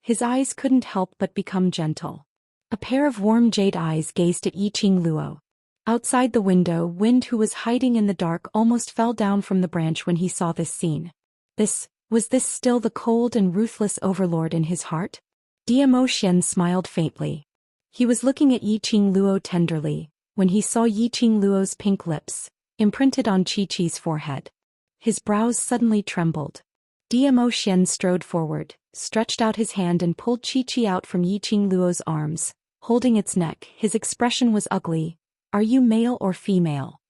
His eyes couldn't help but become gentle. A pair of warm jade eyes gazed at Yiqing Luo. Outside the window, Wind, who was hiding in the dark, almost fell down from the branch when he saw this scene. Was this still the cold and ruthless overlord in his heart? Zhou Xian smiled faintly. He was looking at Yiqing Luo tenderly, when he saw Yiqing Luo's pink lips, imprinted on Chi-Chi's forehead. His brows suddenly trembled. Zhou Xian strode forward, stretched out his hand and pulled Chi-Chi out from Yiqing Luo's arms, holding its neck. His expression was ugly. Are you male or female?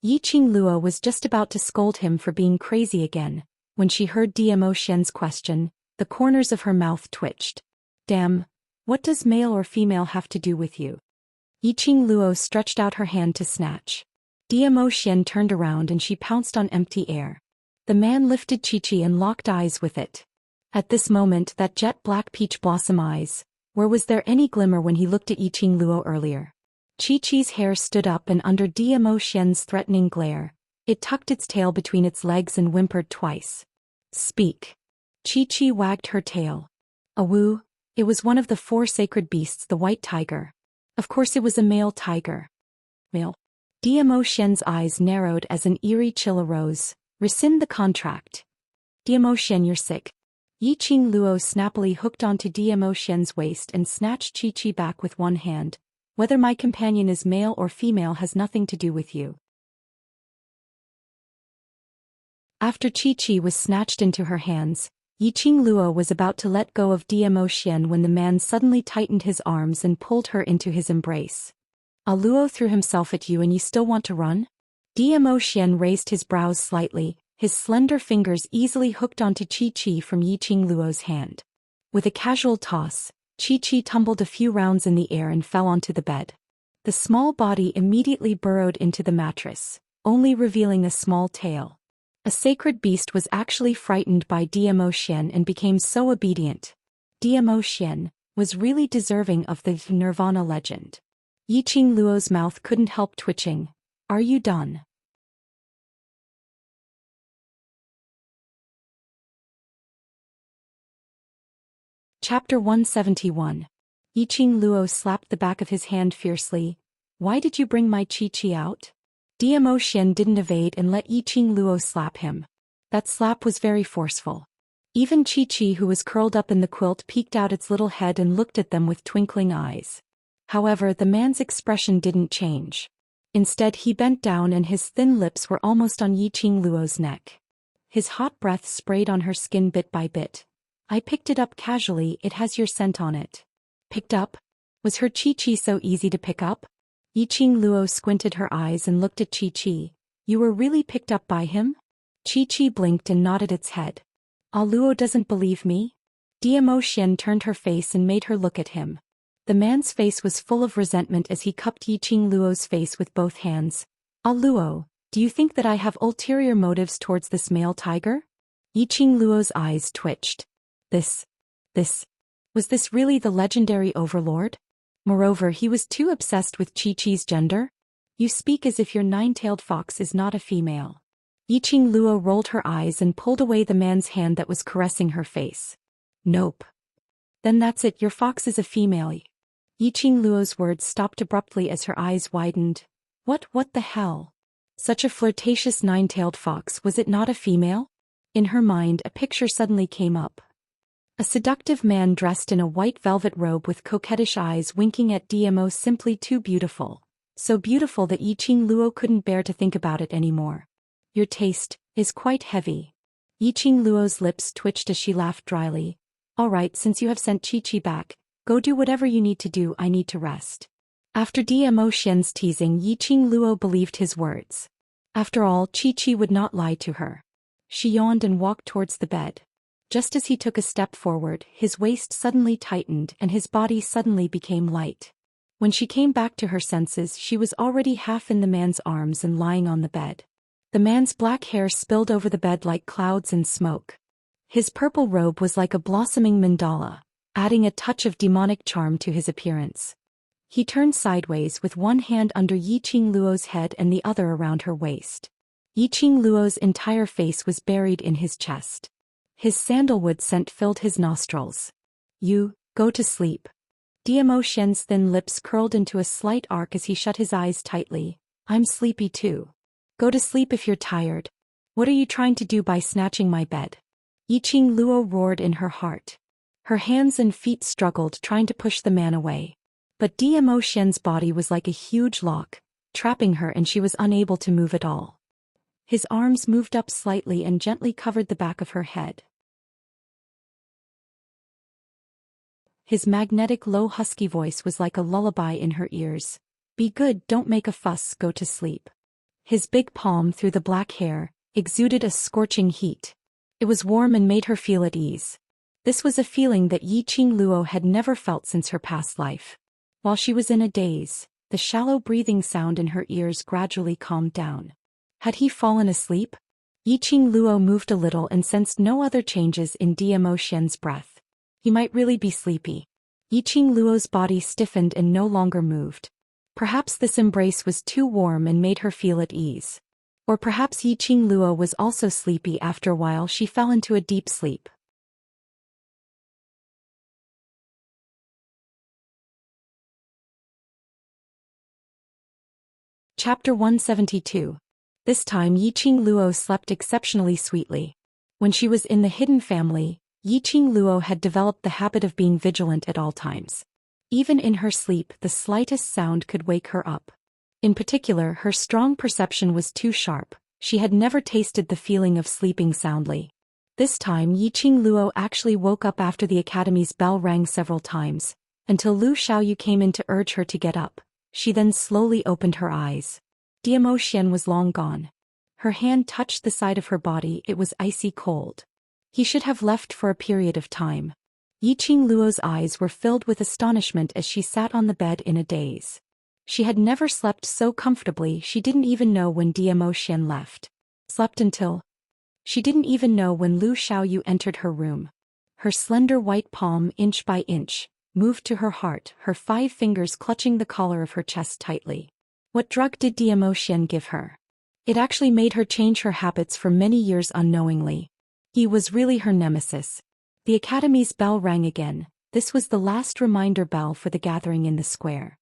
Yiqing Luo was just about to scold him for being crazy again, when she heard Zhou Xian's question. The corners of her mouth twitched. Damn, what does male or female have to do with you? Yiqing Luo stretched out her hand to snatch. Zhou Xian turned around and she pounced on empty air. The man lifted Chi-Chi and locked eyes with it. At this moment, that jet-black peach blossom eyes, where was there any glimmer when he looked at Yiqing Luo earlier? Chi-Chi's hair stood up, and under Zhou Xian's threatening glare, it tucked its tail between its legs and whimpered twice. Speak. Chi-Chi wagged her tail. Awoo, it was one of the 4 sacred beasts, the white tiger. Of course it was a male tiger. Male. Zhou Xian's eyes narrowed as an eerie chill arose. Rescind the contract. Zhou Xian, you're sick. Yiqing Luo snappily hooked onto Zhou Xian's waist and snatched Chi-Chi back with one hand. Whether my companion is male or female has nothing to do with you. After Chi-Chi was snatched into her hands, Yiqing Luo was about to let go of Zhou Xian when the man suddenly tightened his arms and pulled her into his embrace. A Luo threw himself at you and you still want to run? Zhou Xian raised his brows slightly, his slender fingers easily hooked onto Chi-Chi from Yiqing Luo's hand. With a casual toss, Chi-Chi tumbled a few rounds in the air and fell onto the bed. The small body immediately burrowed into the mattress, only revealing a small tail. A sacred beast was actually frightened by Zhou Xian and became so obedient. Zhou Xian was really deserving of the Nirvana legend. Yiqing Luo's mouth couldn't help twitching. Are you done? Chapter 171. Yiqing Luo slapped the back of his hand fiercely. Why did you bring my Chi-Chi out? Zhou Xian didn't evade and let Yiqing Luo slap him. That slap was very forceful. Even Chi-Chi, who was curled up in the quilt, peeked out its little head and looked at them with twinkling eyes. However, the man's expression didn't change. Instead, he bent down and his thin lips were almost on Yiqing Luo's neck. His hot breath sprayed on her skin bit by bit. I picked it up casually, it has your scent on it. Picked up? Was her Chi-Chi so easy to pick up? Yiqing Luo squinted her eyes and looked at Chi-Chi. You were really picked up by him? Chi-Chi blinked and nodded its head. Ah, Luo doesn't believe me? Zhou Xian turned her face and made her look at him. The man's face was full of resentment as he cupped Yiqing Luo's face with both hands. Ah, Luo, do you think that I have ulterior motives towards this male tiger? Yiqing Luo's eyes twitched. Was this really the legendary overlord? Moreover, he was too obsessed with Chi-Chi's gender. You speak as if your 9-tailed fox is not a female. Yiqing Luo rolled her eyes and pulled away the man's hand that was caressing her face. Nope. Then that's it, your fox is a female. Yiqing Luo's words stopped abruptly as her eyes widened. What the hell? Such a flirtatious 9-tailed fox, was it not a female? In her mind, a picture suddenly came up. A seductive man dressed in a white velvet robe with coquettish eyes winking at Zhou, simply too beautiful. So beautiful that Yiqing Luo couldn't bear to think about it anymore. Your taste is quite heavy. Yiqing Luo's lips twitched as she laughed dryly. All right, since you have sent Chi-Chi back, go do whatever you need to do, I need to rest. After Zhou Xian's teasing, Yiqing Luo believed his words. After all, Chi-Chi would not lie to her. She yawned and walked towards the bed. Just as he took a step forward, his waist suddenly tightened and his body suddenly became light. When she came back to her senses, she was already half in the man's arms and lying on the bed. The man's black hair spilled over the bed like clouds and smoke. His purple robe was like a blossoming mandala, adding a touch of demonic charm to his appearance. He turned sideways with one hand under Yiqing Luo's head and the other around her waist. Yiqing Luo's entire face was buried in his chest. His sandalwood scent filled his nostrils. You, go to sleep. Zhou Xian's thin lips curled into a slight arc as he shut his eyes tightly. I'm sleepy too. Go to sleep if you're tired. What are you trying to do by snatching my bed? Yiqing Luo roared in her heart. Her hands and feet struggled trying to push the man away. But Zhou Xian's body was like a huge lock, trapping her and she was unable to move at all. His arms moved up slightly and gently covered the back of her head. His magnetic low husky voice was like a lullaby in her ears. Be good, don't make a fuss, go to sleep. His big palm through the black hair exuded a scorching heat. It was warm and made her feel at ease. This was a feeling that Yiqing Luo had never felt since her past life. While she was in a daze, the shallow breathing sound in her ears gradually calmed down. Had he fallen asleep? Yiqing Luo moved a little and sensed no other changes in Zhou Xian's breath. He might really be sleepy. Yiqing Luo's body stiffened and no longer moved. Perhaps this embrace was too warm and made her feel at ease. Or perhaps Yiqing Luo was also sleepy. After a while she fell into a deep sleep. Chapter 172. This time Yiqing Luo slept exceptionally sweetly. When she was in the hidden family, Yiqing Luo had developed the habit of being vigilant at all times. Even in her sleep, the slightest sound could wake her up. In particular, her strong perception was too sharp. She had never tasted the feeling of sleeping soundly. This time Yiqing Luo actually woke up after the academy's bell rang several times, until Lu Xiaoyu came in to urge her to get up. She then slowly opened her eyes. Zhou Xian was long gone. Her hand touched the side of her body, it was icy cold. He should have left for a period of time. Yiqing Luo's eyes were filled with astonishment as she sat on the bed in a daze. She had never slept so comfortably. She didn't even know when Zhou Xian left. Slept until... She didn't even know when Lu Xiaoyu entered her room. Her slender white palm, inch by inch, moved to her heart, her 5 fingers clutching the collar of her chest tightly. What drug did Zhou Xian give her? It actually made her change her habits for many years unknowingly. He was really her nemesis. The academy's bell rang again. This was the last reminder bell for the gathering in the square.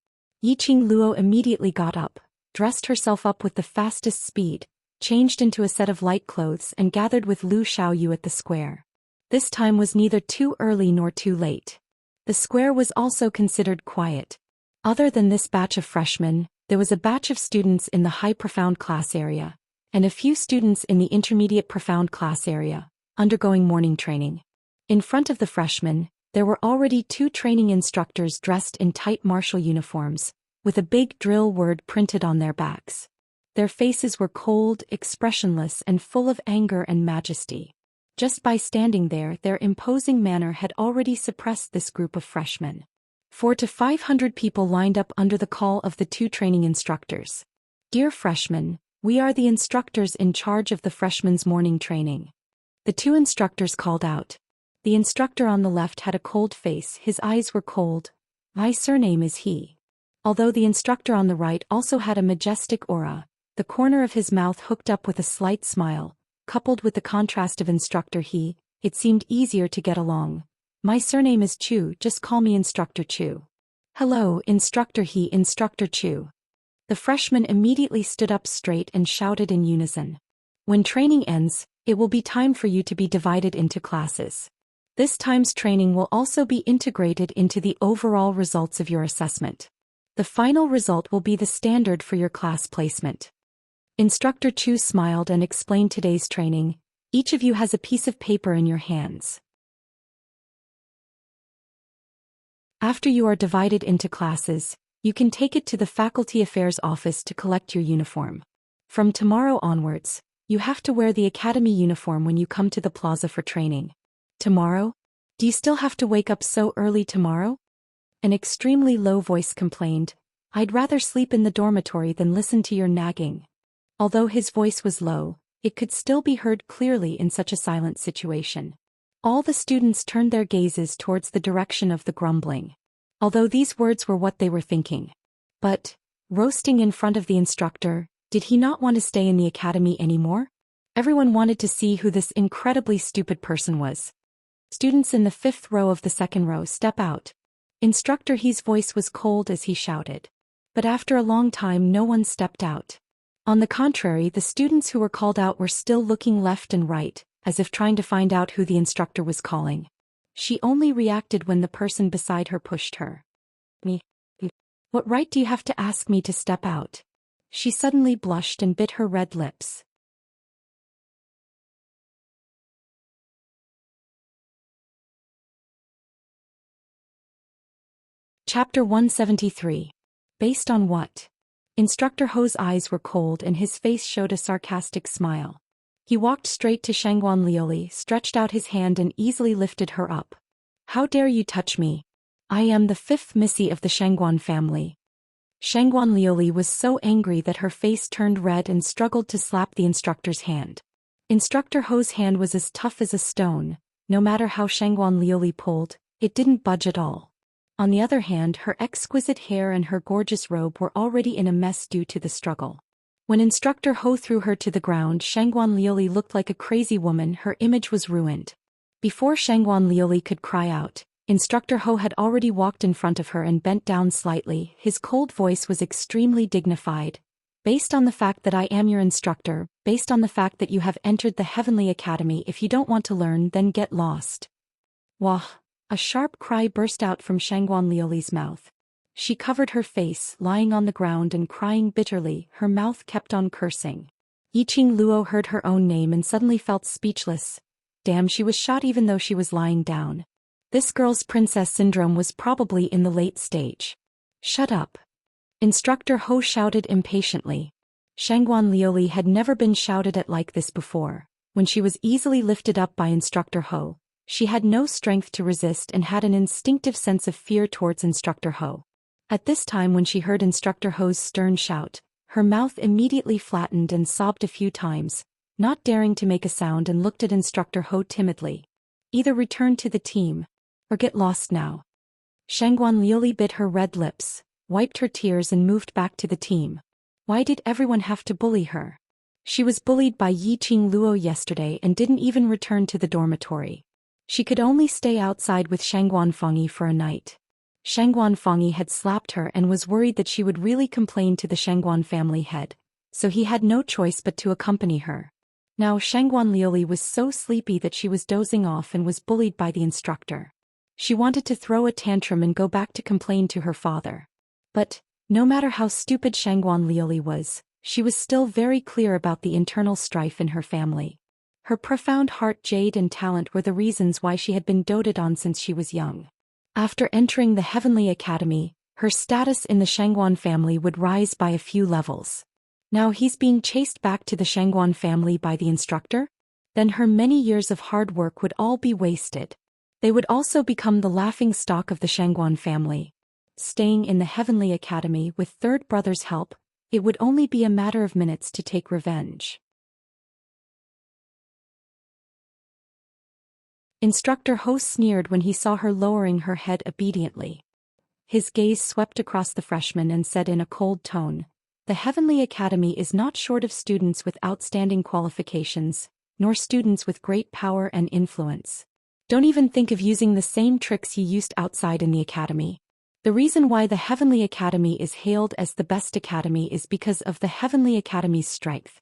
Yiqing Luo immediately got up, dressed herself up with the fastest speed, changed into a set of light clothes and gathered with Lu Xiaoyu at the square. This time was neither too early nor too late. The square was also considered quiet. Other than this batch of freshmen, there was a batch of students in the high profound class area, and a few students in the intermediate profound class area, undergoing morning training. In front of the freshmen, there were already 2 training instructors dressed in tight martial uniforms, with a big drill word printed on their backs. Their faces were cold, expressionless and full of anger and majesty. Just by standing there, their imposing manner had already suppressed this group of freshmen. 400 to 500 people lined up under the call of the 2 training instructors. Dear freshmen, we are the instructors in charge of the freshmen's morning training. The 2 instructors called out. The instructor on the left had a cold face, his eyes were cold. My surname is He. Although the instructor on the right also had a majestic aura, the corner of his mouth hooked up with a slight smile, coupled with the contrast of instructor He, it seemed easier to get along. My surname is Chu, just call me Instructor Chu. Hello, Instructor He, Instructor Chu. The freshmen immediately stood up straight and shouted in unison. When training ends, it will be time for you to be divided into classes. This time's training will also be integrated into the overall results of your assessment. The final result will be the standard for your class placement. Instructor Chu smiled and explained today's training. Each of you has a piece of paper in your hands. After you are divided into classes, you can take it to the Faculty Affairs office to collect your uniform. From tomorrow onwards, you have to wear the academy uniform when you come to the plaza for training. Tomorrow? Do you still have to wake up so early tomorrow? An extremely low voice complained. I'd rather sleep in the dormitory than listen to your nagging. Although his voice was low, it could still be heard clearly in such a silent situation. All the students turned their gazes towards the direction of the grumbling. Although these words were what they were thinking. But, roasting in front of the instructor, did he not want to stay in the academy anymore? Everyone wanted to see who this incredibly stupid person was. Students in the 5th row of the 2nd row step out. Instructor He's voice was cold as he shouted. But after a long time no one stepped out. On the contrary, the students who were called out were still looking left and right, as if trying to find out who the instructor was calling. She only reacted when the person beside her pushed her. Me? What right do you have to ask me to step out? She suddenly blushed and bit her red lips. Chapter 173. Based on what? Instructor Ho's eyes were cold and his face showed a sarcastic smile. He walked straight to Shangguan Liuli, stretched out his hand and easily lifted her up. How dare you touch me? I am the fifth Missy of the Shangguan family. Shangguan Liuli was so angry that her face turned red and struggled to slap the instructor's hand. Instructor Ho's hand was as tough as a stone. No matter how Shangguan Liuli pulled, it didn't budge at all. On the other hand, her exquisite hair and her gorgeous robe were already in a mess due to the struggle. When Instructor Ho threw her to the ground, Shangguan Liuli looked like a crazy woman. Her image was ruined. Before Shangguan Liuli could cry out, Instructor Ho had already walked in front of her and bent down slightly. His cold voice was extremely dignified. Based on the fact that I am your instructor, based on the fact that you have entered the Heavenly Academy, if you don't want to learn, then get lost. Wah! A sharp cry burst out from Shangguan Liuli's mouth. She covered her face, lying on the ground and crying bitterly. Her mouth kept on cursing. Yiqing Luo heard her own name and suddenly felt speechless. Damn, she was shot even though she was lying down. This girl's princess syndrome was probably in the late stage. Shut up. Instructor Ho shouted impatiently. Shangguan Liuli had never been shouted at like this before. When she was easily lifted up by Instructor Ho, she had no strength to resist and had an instinctive sense of fear towards Instructor Ho. At this time, when she heard Instructor Ho's stern shout, her mouth immediately flattened and sobbed a few times, not daring to make a sound, and looked at Instructor Ho timidly. Either return to the team, or get lost now. Shangguan Liuli bit her red lips, wiped her tears and moved back to the team. Why did everyone have to bully her? She was bullied by Yiqing Luo yesterday and didn't even return to the dormitory. She could only stay outside with Shangguan Fengyi for a night. Shangguan Fengyi had slapped her and was worried that she would really complain to the Shangguan family head, so he had no choice but to accompany her. Now Shangguan Liuli was so sleepy that she was dozing off and was bullied by the instructor. She wanted to throw a tantrum and go back to complain to her father. But, no matter how stupid Shangguan Liuli was, she was still very clear about the internal strife in her family. Her profound heart, jade and talent were the reasons why she had been doted on since she was young. After entering the Heavenly Academy, her status in the Shangguan family would rise by a few levels. Now he's being chased back to the Shangguan family by the instructor? Then her many years of hard work would all be wasted. They would also become the laughing stock of the Shangguan family. Staying in the Heavenly Academy with third brother's help, it would only be a matter of minutes to take revenge. Instructor Ho sneered when he saw her lowering her head obediently. His gaze swept across the freshmen and said in a cold tone, "The Heavenly Academy is not short of students with outstanding qualifications, nor students with great power and influence. Don't even think of using the same tricks you used outside in the academy. The reason why the Heavenly Academy is hailed as the best academy is because of the Heavenly Academy's strength."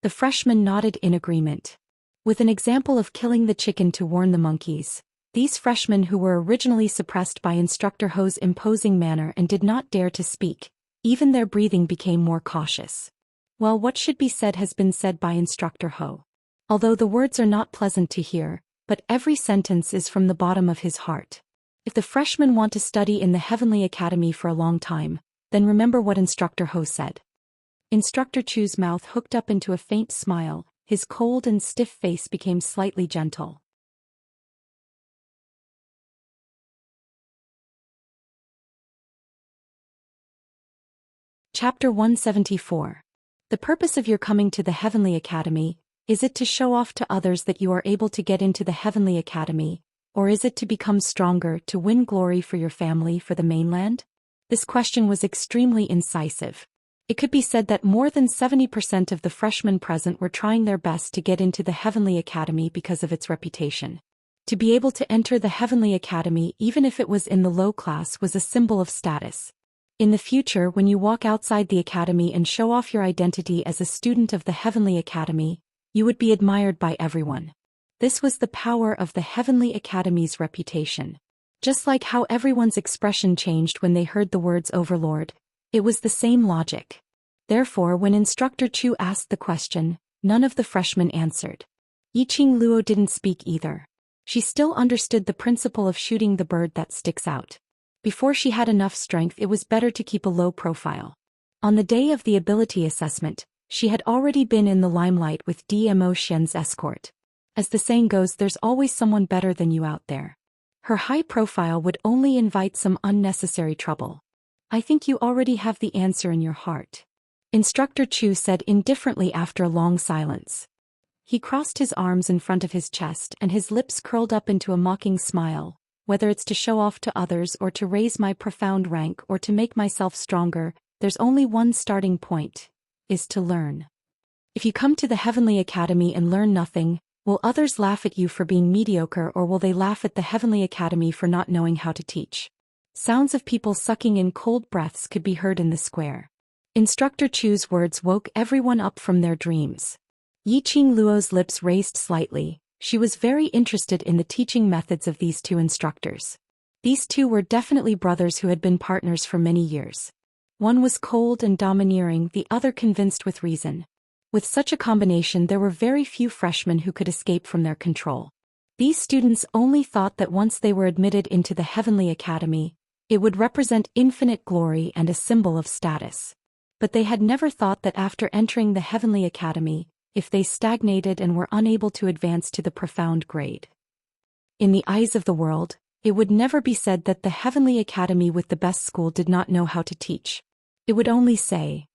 The freshmen nodded in agreement. With an example of killing the chicken to warn the monkeys, these freshmen who were originally suppressed by Instructor Ho's imposing manner and did not dare to speak, even their breathing became more cautious. Well, what should be said has been said by Instructor Ho. Although the words are not pleasant to hear, but every sentence is from the bottom of his heart. If the freshmen want to study in the Heavenly Academy for a long time, then remember what Instructor Ho said. Instructor Chu's mouth hooked up into a faint smile. His cold and stiff face became slightly gentle. Chapter 174. The purpose of your coming to the Heavenly Academy, is it to show off to others that you are able to get into the Heavenly Academy, or is it to become stronger, to win glory for your family, for the mainland? This question was extremely incisive. It could be said that more than 70% of the freshmen present were trying their best to get into the Heavenly Academy because of its reputation. To be able to enter the Heavenly Academy even if it was in the low class was a symbol of status. In the future, when you walk outside the academy and show off your identity as a student of the Heavenly Academy, you would be admired by everyone. This was the power of the Heavenly Academy's reputation. Just like how everyone's expression changed when they heard the words Overlord, it was the same logic. Therefore, when Instructor Chu asked the question, none of the freshmen answered. Yiqing Luo didn't speak either. She still understood the principle of shooting the bird that sticks out. Before she had enough strength, it was better to keep a low profile. On the day of the ability assessment, she had already been in the limelight with Zhou Xian's escort. As the saying goes, there's always someone better than you out there. Her high profile would only invite some unnecessary trouble. I think you already have the answer in your heart. Instructor Chu said indifferently after a long silence. He crossed his arms in front of his chest and his lips curled up into a mocking smile. Whether it's to show off to others or to raise my profound rank or to make myself stronger, there's only one starting point, is to learn. If you come to the Heavenly Academy and learn nothing, will others laugh at you for being mediocre, or will they laugh at the Heavenly Academy for not knowing how to teach? Sounds of people sucking in cold breaths could be heard in the square. Instructor Chu's words woke everyone up from their dreams. Yiqing Luo's lips raised slightly. She was very interested in the teaching methods of these two instructors. These two were definitely brothers who had been partners for many years. One was cold and domineering, the other convinced with reason. With such a combination, there were very few freshmen who could escape from their control. These students only thought that once they were admitted into the Heavenly Academy, it would represent infinite glory and a symbol of status. But they had never thought that after entering the Heavenly Academy, if they stagnated and were unable to advance to the profound grade. In the eyes of the world, it would never be said that the Heavenly Academy with the best school did not know how to teach. It would only say,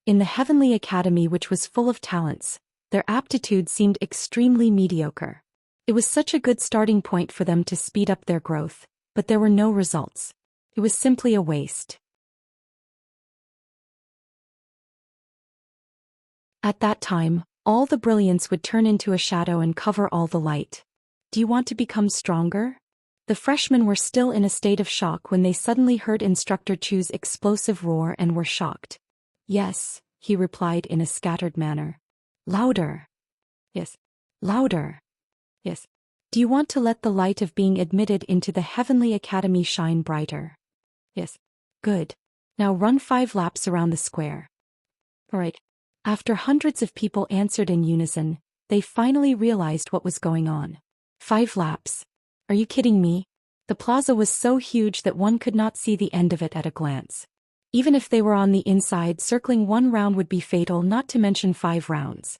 in the Heavenly Academy, which was full of talents, their aptitude seemed extremely mediocre. It was such a good starting point for them to speed up their growth, but there were no results. It was simply a waste. At that time, all the brilliance would turn into a shadow and cover all the light. Do you want to become stronger? The freshmen were still in a state of shock when they suddenly heard Instructor Chu's explosive roar and were shocked. Yes, he replied in a scattered manner. Louder. Yes. Louder. Yes. Do you want to let the light of being admitted into the Heavenly Academy shine brighter? Yes. Good. Now run 5 laps around the square. All right. After hundreds of people answered in unison, they finally realized what was going on. 5 laps. Are you kidding me? The plaza was so huge that one could not see the end of it at a glance. Even if they were on the inside, circling 1 round would be fatal, not to mention 5 rounds.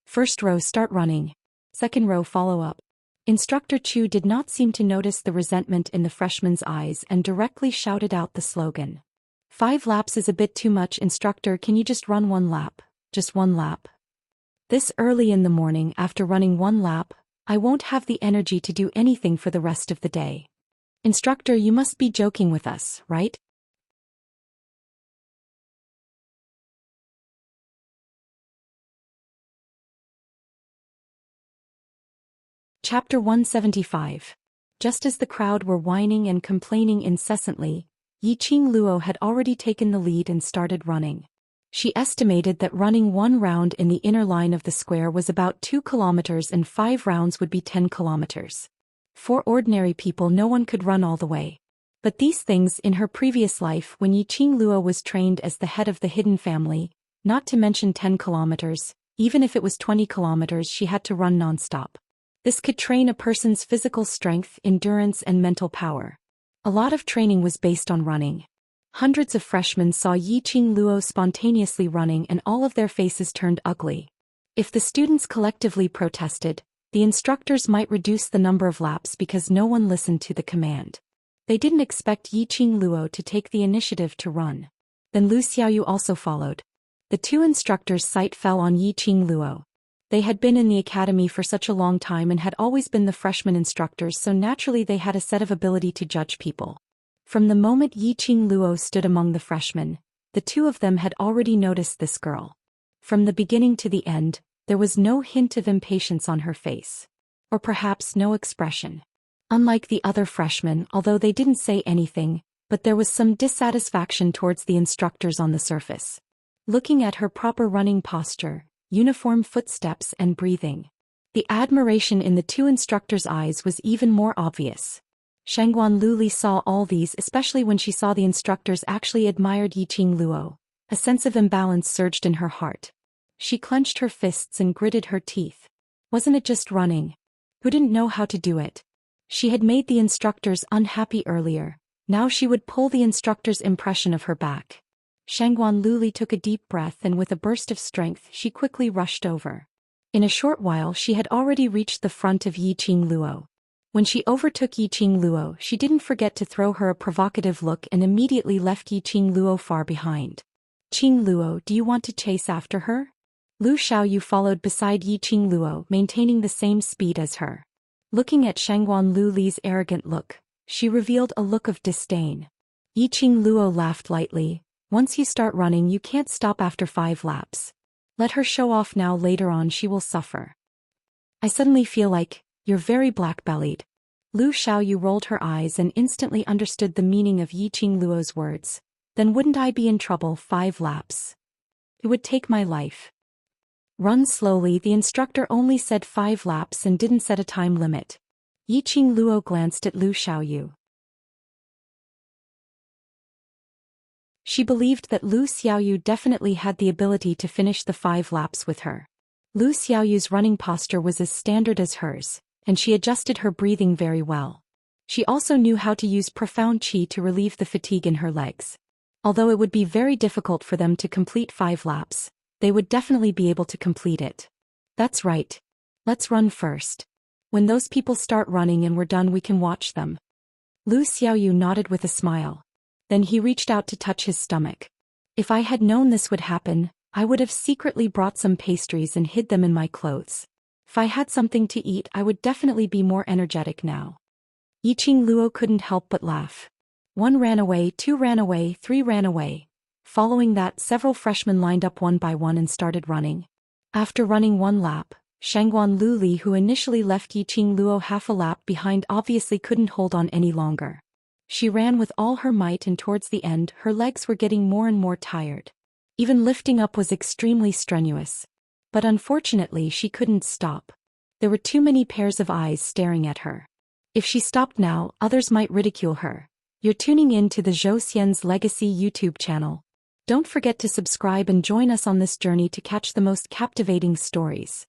First row, start running. Second row, follow up. Instructor Chu did not seem to notice the resentment in the freshman's eyes and directly shouted out the slogan. 5 laps is a bit too much, instructor. Can you just run 1 lap? Just 1 lap. This early in the morning, after running 1 lap, I won't have the energy to do anything for the rest of the day. Instructor, you must be joking with us, right? Chapter 175. Just as the crowd were whining and complaining incessantly, Yiqing Luo had already taken the lead and started running. She estimated that running 1 round in the inner line of the square was about 2 kilometers and 5 rounds would be 10 kilometers. For ordinary people, no one could run all the way. But these things in her previous life, when Yiqing Luo was trained as the head of the hidden family, not to mention 10 kilometers, even if it was 20 kilometers, she had to run non-stop. This could train a person's physical strength, endurance, and mental power. A lot of training was based on running. Hundreds of freshmen saw Yiqing Luo spontaneously running and all of their faces turned ugly. If the students collectively protested, the instructors might reduce the number of laps because no one listened to the command. They didn't expect Yiqing Luo to take the initiative to run. Then Lu Xiaoyu also followed. The 2 instructors' sight fell on Yiqing Luo. They had been in the academy for such a long time and had always been the freshman instructors, so naturally they had a set of ability to judge people. From the moment Yiqing Luo stood among the freshmen, the 2 of them had already noticed this girl. From the beginning to the end, there was no hint of impatience on her face. or perhaps no expression. Unlike the other freshmen, although they didn't say anything, but there was some dissatisfaction towards the instructors on the surface. Looking at her proper running posture, uniform footsteps and breathing, the admiration in the two instructors' eyes was even more obvious. Shangguan Luli saw all these, especially when she saw the instructors actually admired Yiqing Luo. A sense of imbalance surged in her heart. She clenched her fists and gritted her teeth. Wasn't it just running? Who didn't know how to do it? She had made the instructors unhappy earlier. Now she would pull the instructor's impression of her back. Shangguan Luli took a deep breath and with a burst of strength she quickly rushed over. In a short while she had already reached the front of Yiqing Luo. When she overtook Yiqing Luo, she didn't forget to throw her a provocative look and immediately left Yiqing Luo far behind. Qing Luo, do you want to chase after her? Lu Xiaoyu followed beside Yiqing Luo, maintaining the same speed as her. Looking at Shangguan Luli's arrogant look, she revealed a look of disdain. Yiqing Luo laughed lightly. Once you start running you can't stop after 5 laps. Let her show off now, later on she will suffer. I suddenly feel like you're very black-bellied. Lu Xiaoyu rolled her eyes and instantly understood the meaning of Yiqing Luo's words. Then wouldn't I be in trouble? 5 laps. It would take my life. Run slowly. The instructor only said 5 laps and didn't set a time limit. Yiqing Luo glanced at Lu Xiaoyu. She believed that Lu Xiaoyu definitely had the ability to finish the 5 laps with her. Lu Xiaoyu's running posture was as standard as hers, and she adjusted her breathing very well. She also knew how to use profound qi to relieve the fatigue in her legs. Although it would be very difficult for them to complete 5 laps, they would definitely be able to complete it. That's right. Let's run first. When those people start running and we're done we can watch them. Lu Xiaoyu nodded with a smile. Then he reached out to touch his stomach. If I had known this would happen, I would have secretly brought some pastries and hid them in my clothes. If I had something to eat I would definitely be more energetic now. Yiqing Luo couldn't help but laugh. 1 ran away, 2 ran away, 3 ran away. Following that, several freshmen lined up one by one and started running. After running 1 lap, Shangguan Luli, who initially left Yiqing Luo half a lap behind, obviously couldn't hold on any longer. She ran with all her might and towards the end her legs were getting more and more tired. Even lifting up was extremely strenuous. But unfortunately she couldn't stop. There were too many pairs of eyes staring at her. If she stopped now, others might ridicule her. You're tuning in to the Zhou Xian's Legacy YouTube channel. Don't forget to subscribe and join us on this journey to catch the most captivating stories.